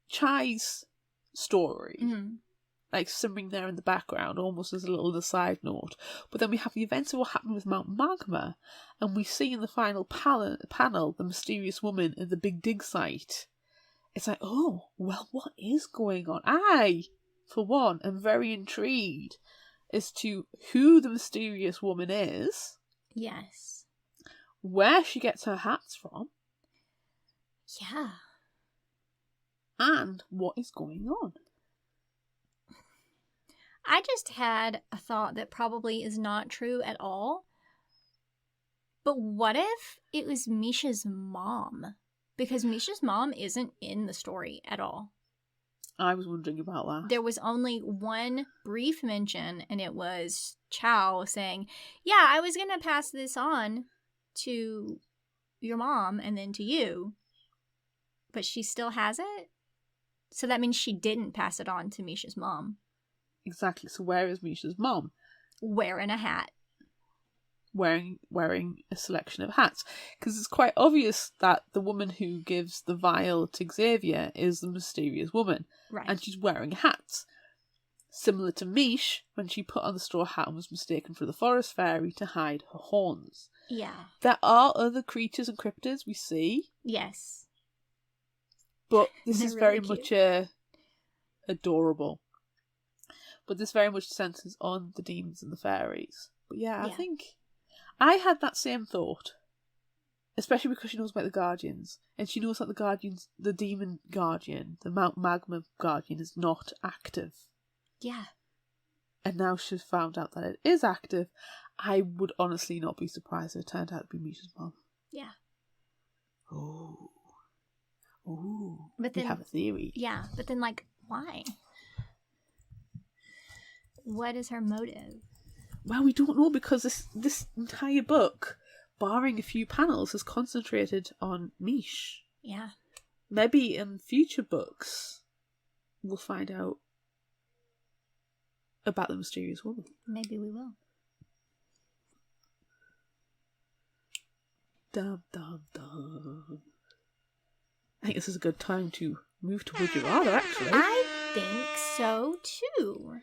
Chai's story, Mhm. like, simmering there in the background, almost as a little aside note. But then we have the events of what happened with Mount Magma, and we see in the final panel the mysterious woman at the big dig site. It's like, oh, well, what is going on? I, for one, am very intrigued. as to who the mysterious woman is, Yes. where she gets her hats from, Yeah. and what is going on. I just had a thought that probably is not true at all. But what if it was Misha's mom? Because Misha's mom isn't in the story at all. I was wondering about that. There was only one brief mention, and it was Chow saying, yeah, I was going to pass this on to your mom and then to you. But she still has it? So that means she didn't pass it on to Misha's mom. Exactly. So where is Misha's mom? Wearing a hat. Wearing a selection of hats. Because it's quite obvious that the woman who gives the vial to Xavier is the mysterious woman. Right. And she's wearing hats. Similar to Mish, when she put on the straw hat and was mistaken for the forest fairy to hide her horns. Yeah. There are other creatures and cryptids we see. Yes. But this They're is very really much adorable. But this very much centres on the demons and the fairies. But yeah, I think I had that same thought. Especially because she knows about the Guardians. And she knows that the demon Guardian, the Mount Magma Guardian, is not active. Yeah. And now she's found out that it is active. I would honestly not be surprised if it turned out to be Misha's mom. Yeah. Oh. Ooh. But then, we have a theory. Yeah, but then, like, why? What is her motive? Well, we don't know because this entire book, barring a few panels, is concentrated on Mish. Yeah. Maybe in future books, we'll find out about the mysterious woman. Maybe we will. Dum, dum, dum. I think this is a good time to move to Would You Rather, actually. I think so, too.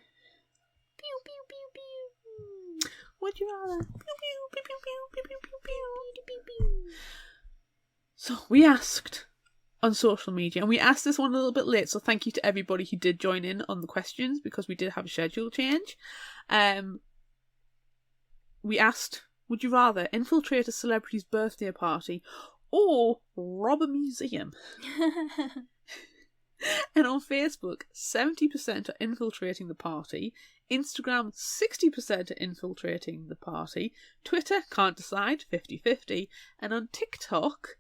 Pew, pew, pew, pew. Would you rather? Pew, pew, pew, pew, pew, pew, pew, pew, pew. Pew, pew, pew. So we asked on social media, and we asked this one a little bit late, so thank you to everybody who did join in on the questions because we did have a schedule change. We asked, would you rather infiltrate a celebrity's birthday party or rob a museum? And on Facebook, 70% are infiltrating the party. Instagram, 60% are infiltrating the party. Twitter, can't decide, 50-50. And on TikTok,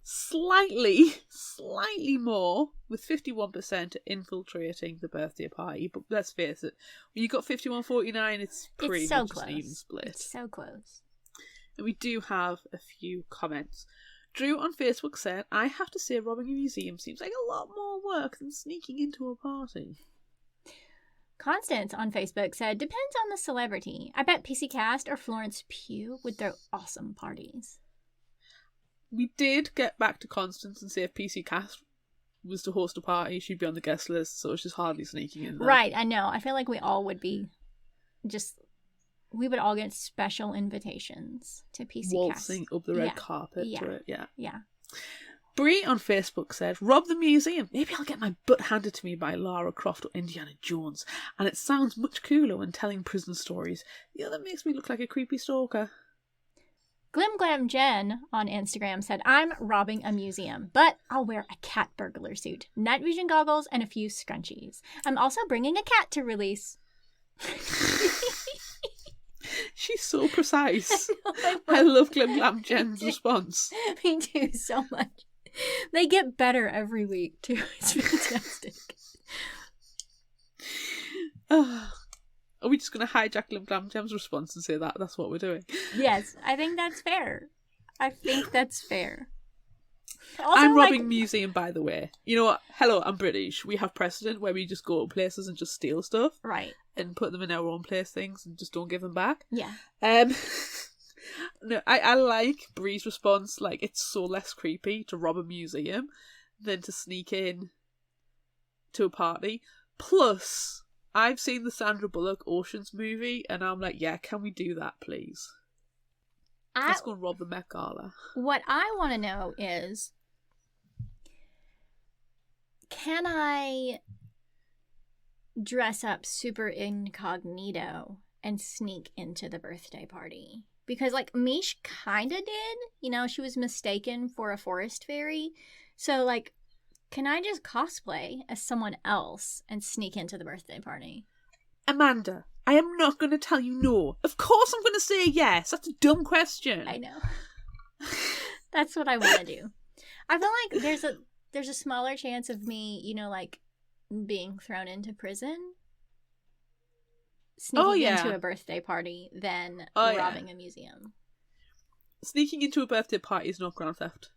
slightly more, with 51% infiltrating the birthday party. But let's face it, when you got 51-49, it's pretty It's so much close. an even split. It's so close. And we do have a few comments. Drew on Facebook said, I have to say robbing a museum seems like a lot more work than sneaking into a party. Constance on Facebook said, depends on the celebrity. I bet PC Cast or Florence Pugh would throw awesome parties. We did get back to Constance and say if PC Cast was to host a party, she'd be on the guest list, so she's hardly sneaking in there. Right, I know. I feel like we all would be we would all get special invitations to PC waltzing Cast. up the red carpet for it, Yeah. Bree on Facebook said, rob the museum. Maybe I'll get my butt handed to me by Lara Croft or Indiana Jones. And it sounds much cooler when telling prison stories. The other makes me look like a creepy stalker. Glim Glam Jen on Instagram said, I'm robbing a museum, but I'll wear a cat burglar suit, night vision goggles, and a few scrunchies. I'm also bringing a cat to release. She's so precise. I love Glim Glam Jen's response. Me too, so much. They get better every week, too. It's fantastic. Are we just going to hijack Glim Glam Jen's response and say that's what we're doing? Yes, I think that's fair. Also, I'm robbing museum, by the way. You know what? Hello, I'm British. We have precedent where we just go to places and just steal stuff. Right. And put them in our own place things and just don't give them back. Yeah. No, I like Bree's response. Like, it's so less creepy to rob a museum than to sneak in to a party. Plus, I've seen the Sandra Bullock Oceans movie, and I'm like, yeah, can we do that, please? Let's go and rob the Met Gala. What I want to know is, can I dress up super incognito and sneak into the birthday party. Because, like, Mish kind of did. You know, she was mistaken for a forest fairy. So, like, can I just cosplay as someone else and sneak into the birthday party? Amanda, I am not going to tell you no. Of course I'm going to say yes. That's a dumb question. I know. That's what I want to do. I feel like there's a smaller chance of me, you know, like, being thrown into prison, sneaking into a birthday party, than robbing a museum. Sneaking into a birthday party is not grand theft.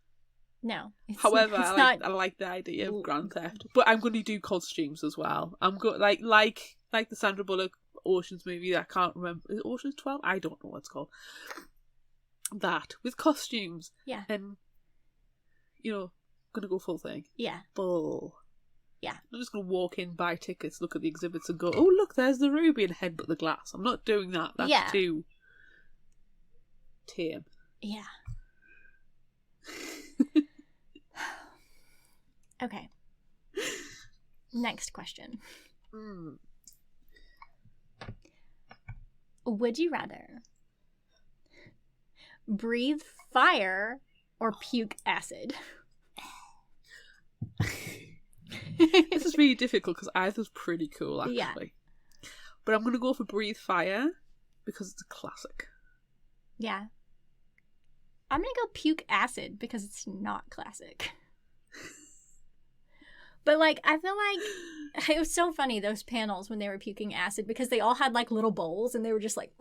No. However, I like the idea of grand theft, but I'm going to do costumes as well. I'm going like the Sandra Bullock Ocean's movie. I can't remember. Is it Ocean's 12? I don't know what it's called. That with costumes. Yeah. And you know, gonna go full thing. Yeah. Full. Yeah. I'm just gonna walk in, buy tickets, look at the exhibits, and go, "Oh, look, there's the ruby," and headbutt the glass. I'm not doing that. That's too tame. Yeah. Okay. Next question. Would you rather breathe fire or puke acid? This is really difficult because either's pretty cool, actually. Yeah. But I'm going to go for breathe fire because it's a classic. Yeah. I'm going to go puke acid because it's not classic. But, like, I feel like it was so funny, those panels when they were puking acid, because they all had, like, little bowls, and they were just, like,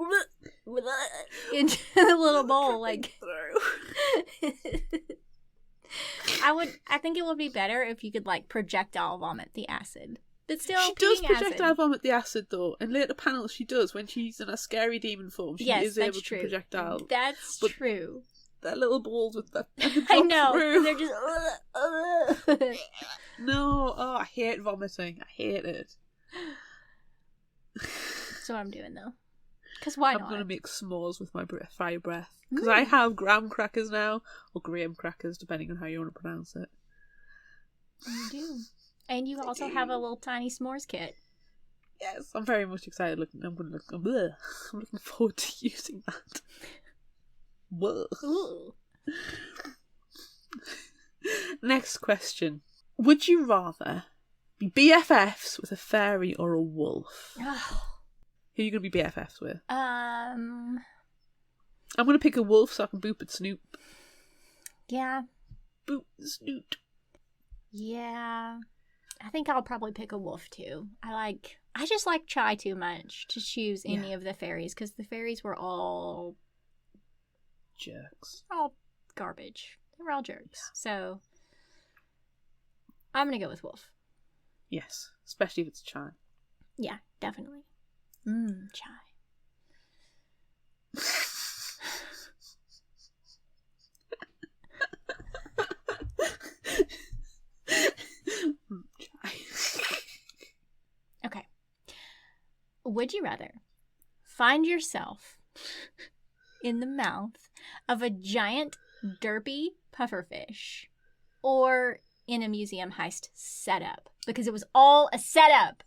into the little bowl, like. I think it would be better if you could, like, projectile vomit the acid. But still, she does projectile vomit the acid, though. In later panels, she does. When she's in a scary demon form, she is able to projectile. That's true. They're little balls with the I know. Through. They're just. No, I hate vomiting. I hate it. That's what I'm doing, though. Because why not? I'm going to make s'mores with my fire breath. Because I have graham crackers now, or graham crackers, depending on how you want to pronounce it. You do. And you also have a little tiny s'mores kit. Yes, I'm very much excited. I'm looking forward to using that. Whoa. Next question. Would you rather be BFFs with a fairy or a wolf? Who are you going to be BFFs with? I'm going to pick a wolf so I can boop at Snoop. Yeah. Boop Snoop. Yeah. I think I'll probably pick a wolf too. I just like Chai too much to choose any of the fairies, because the fairies were all jerks. All garbage. They were all jerks. Yeah. So I'm gonna go with wolf. Yes, especially if it's Chai. Yeah, definitely. Chai. Okay. Would you rather find yourself in the mouth of a giant derpy pufferfish or in a museum heist setup? Because it was all a setup.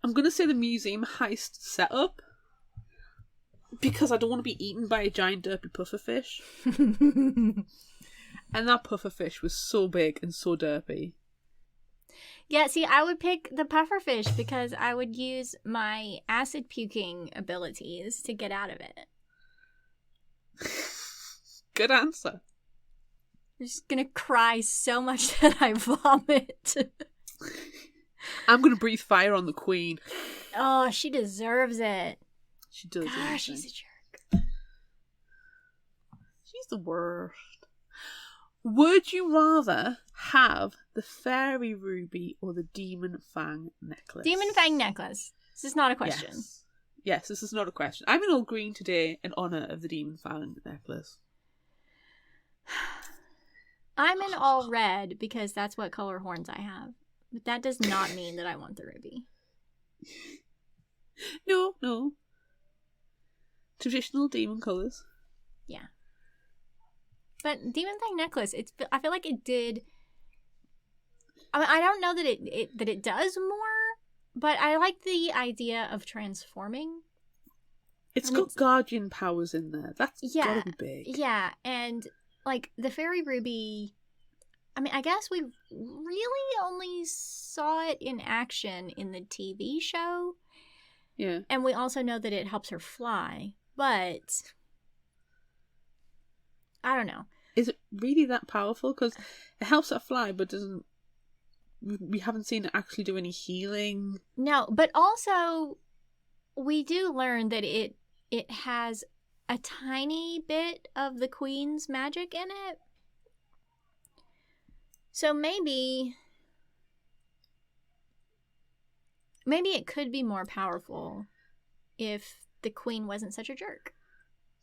I'm going to say the museum heist setup because I don't want to be eaten by a giant derpy pufferfish. And that pufferfish was so big and so derpy. Yeah, see, I would pick the pufferfish because I would use my acid puking abilities to get out of it. Good answer. I'm just gonna cry so much that I vomit. I'm gonna breathe fire on the queen. Oh, she deserves it. She does. Gosh, she's a jerk. She's the worst. Would you rather have the fairy ruby or the demon fang necklace? Demon fang necklace. This is not a question. Yes, this is not a question. I'm in all green today in honour of the demon fang necklace. I'm in all red because that's what color horns I have. But that does not mean that I want the ruby. No. Traditional demon colours. Yeah. But Demon Fang necklace, I feel like it did. I mean, I don't know that it does more, But I like the idea of transforming. It's got guardian powers in there. That's gotta be big. Yeah, and like the fairy ruby, I mean, I guess we really only saw it in action in the TV show. Yeah. And we also know that it helps her fly, but I don't know. Is it really that powerful? Because it helps her fly, but doesn't... We haven't seen it actually do any healing. No, but also we do learn that it has a tiny bit of the queen's magic in it. So maybe it could be more powerful if the queen wasn't such a jerk.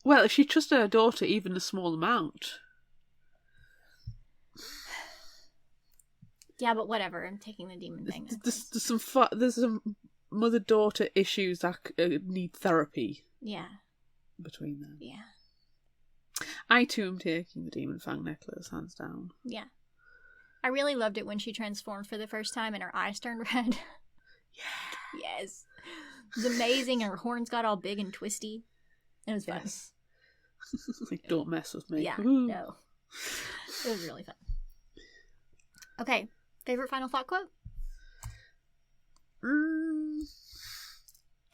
Well, if she trusted her daughter even a small amount. Yeah, but whatever. I'm taking the demon thing. There's some mother-daughter issues that need therapy. Yeah. Between them. Yeah. I too am taking the demon fang necklace, hands down. Yeah. I really loved it when she transformed for the first time and her eyes turned red. Yeah. Yes. It was amazing. Her horns got all big and twisty. It was fun. Yes. Like, don't mess with me. Yeah, Ooh. no. It was really fun. Okay. Favorite final thought quote?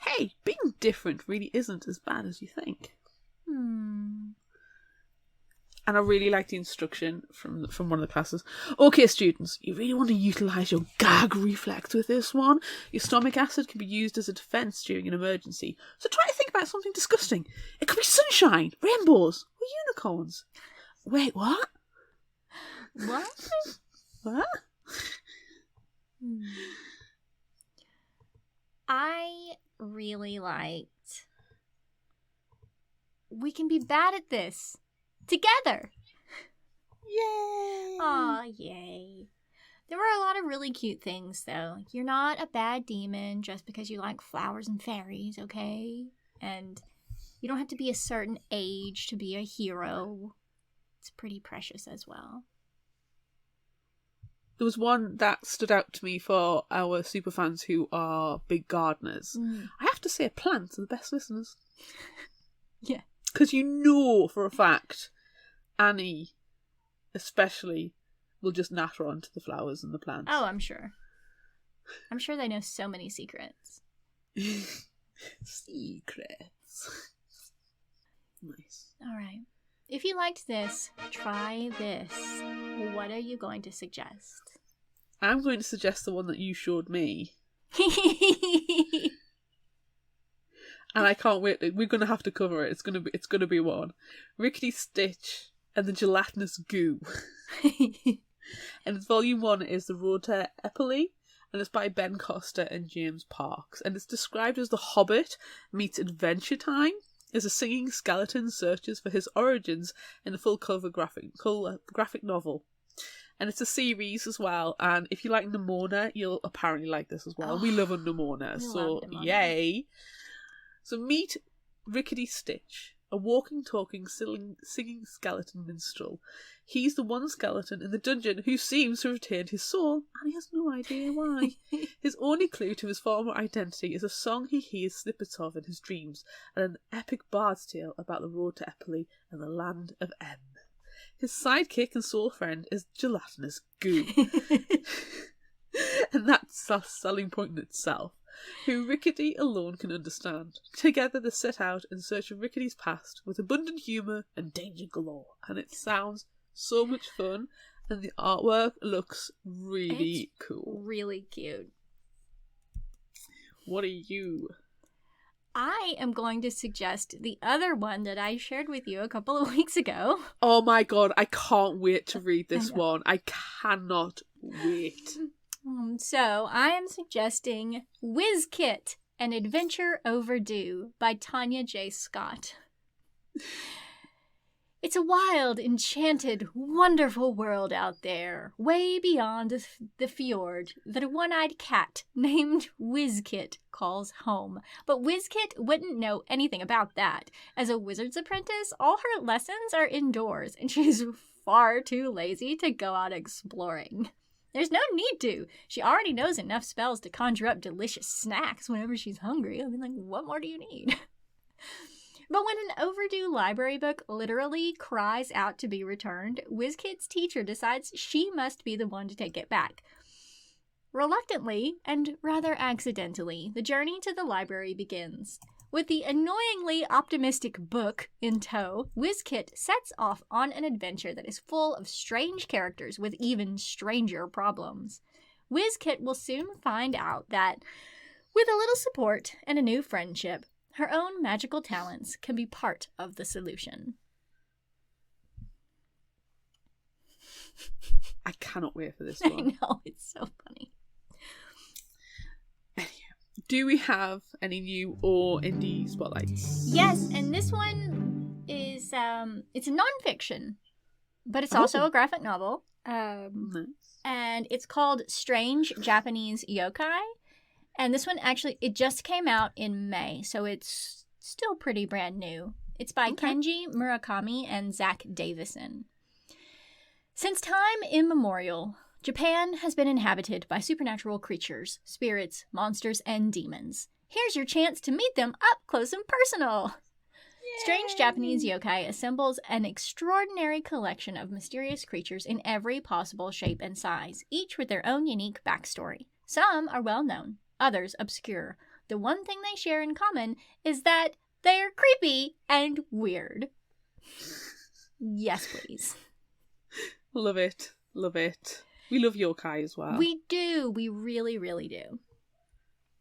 Hey, being different really isn't as bad as you think. And I really like the instruction from one of the classes. Okay, students, you really want to utilise your gag reflex with this one. Your stomach acid can be used as a defence during an emergency. So try to think about something disgusting. It could be sunshine, rainbows, or unicorns. Wait, what? What? What? I really liked... We can be bad at this. Together. Yay! Aw, yay. There were a lot of really cute things, though. You're not a bad demon just because you like flowers and fairies, okay? And you don't have to be a certain age to be a hero. It's pretty precious as well. There was one that stood out to me for our superfans who are big gardeners. I have to say, plants are the best listeners. Yeah. Because you know for a fact, Annie, especially, will just natter onto the flowers and the plants. Oh, I'm sure. I'm sure they know so many secrets. Secrets. Nice. All right. If you liked this, try this. What are you going to suggest? I'm going to suggest the one that you showed me. And I can't wait. We're going to have to cover it. It's going to be one. Rickety Stitch and the Gelatinous Goo. And volume 1 is The Road to Eppley, and it's by Ben Costa and James Parks. And it's described as The Hobbit meets Adventure Time, as a singing skeleton searches for his origins in a full cover graphic novel. And it's a series as well, and if you like Nimona, you'll apparently like this as well. We love a Nimona, so yay! So meet Rickety Stitch, a walking, talking, singing skeleton minstrel. He's the one skeleton in the dungeon who seems to have retained his soul, and he has no idea why. His only clue to his former identity is a song he hears snippets of in his dreams, and an epic bard's tale about the road to Eppley and the land of M. His sidekick and soul friend is Gelatinous Goo. And that's a selling point in itself. Who Rickety alone can understand. Together they set out in search of Rickety's past with abundant humour and danger galore. And it sounds so much fun, and the artwork looks really cool. Really cute. What are you? I am going to suggest the other one that I shared with you a couple of weeks ago. Oh my god, I can't wait to read this one. I cannot wait. So, I am suggesting Whiz Kit, An Adventure Overdue by Tanya J. Scott. It's a wild, enchanted, wonderful world out there, way beyond the fjord, that a one-eyed cat named Whiz-Kit calls home. But Whiz-Kit wouldn't know anything about that. As a wizard's apprentice, all her lessons are indoors, and she's far too lazy to go out exploring. There's no need to. She already knows enough spells to conjure up delicious snacks whenever she's hungry. I mean, like, what more do you need? But when an overdue library book literally cries out to be returned, WizKid's teacher decides she must be the one to take it back. Reluctantly, and rather accidentally, the journey to the library begins. With the annoyingly optimistic book in tow, WizKid sets off on an adventure that is full of strange characters with even stranger problems. WizKid will soon find out that, with a little support and a new friendship, her own magical talents can be part of the solution. I cannot wait for this I one. know, it's so funny. Do we have any new or indie spotlights? Yes, and this one is it's a nonfiction, but it's also a graphic novel. Nice. And it's called Strange Japanese Yokai. And this one actually, it just came out in May, so it's still pretty brand new. It's by Kenji Murakami and Zach Davison. Since time immemorial, Japan has been inhabited by supernatural creatures, spirits, monsters, and demons. Here's your chance to meet them up close and personal. Yay! Strange Japanese Yokai assembles an extraordinary collection of mysterious creatures in every possible shape and size, each with their own unique backstory. Some are well known, others obscure. The one thing they share in common is that they're creepy and weird. Yes, please. Love it. Love it. We love yokai as well. We do. We really, really do.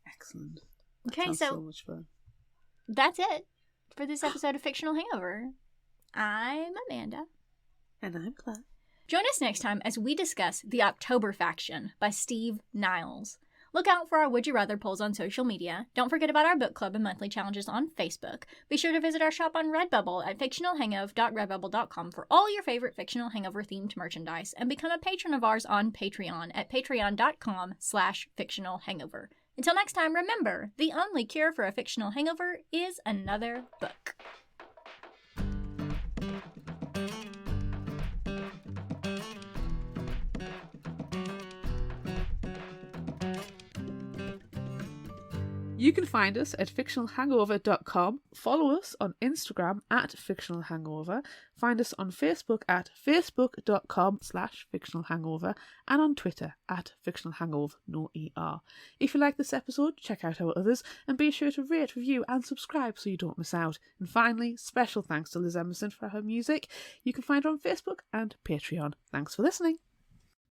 Excellent. Okay, so much fun. That's it for this episode of Fictional Hangover. I'm Amanda. And I'm Claire. Join us next time as we discuss The October Faction by Steve Niles. Look out for our Would You Rather polls on social media. Don't forget about our book club and monthly challenges on Facebook. Be sure to visit our shop on Redbubble at fictionalhangover.redbubble.com for all your favorite Fictional Hangover-themed merchandise, and become a patron of ours on Patreon at patreon.com/fictionalhangover. Until next time, remember, the only cure for a fictional hangover is another book. You can find us at fictionalhangover.com, follow us on Instagram at fictionalhangover, find us on Facebook at facebook.com/fictionalhangover, and on Twitter at fictionalhangover, no ER. If you like this episode, check out our others, and be sure to rate, review, and subscribe so you don't miss out. And finally, special thanks to Liz Emerson for her music. You can find her on Facebook and Patreon. Thanks for listening.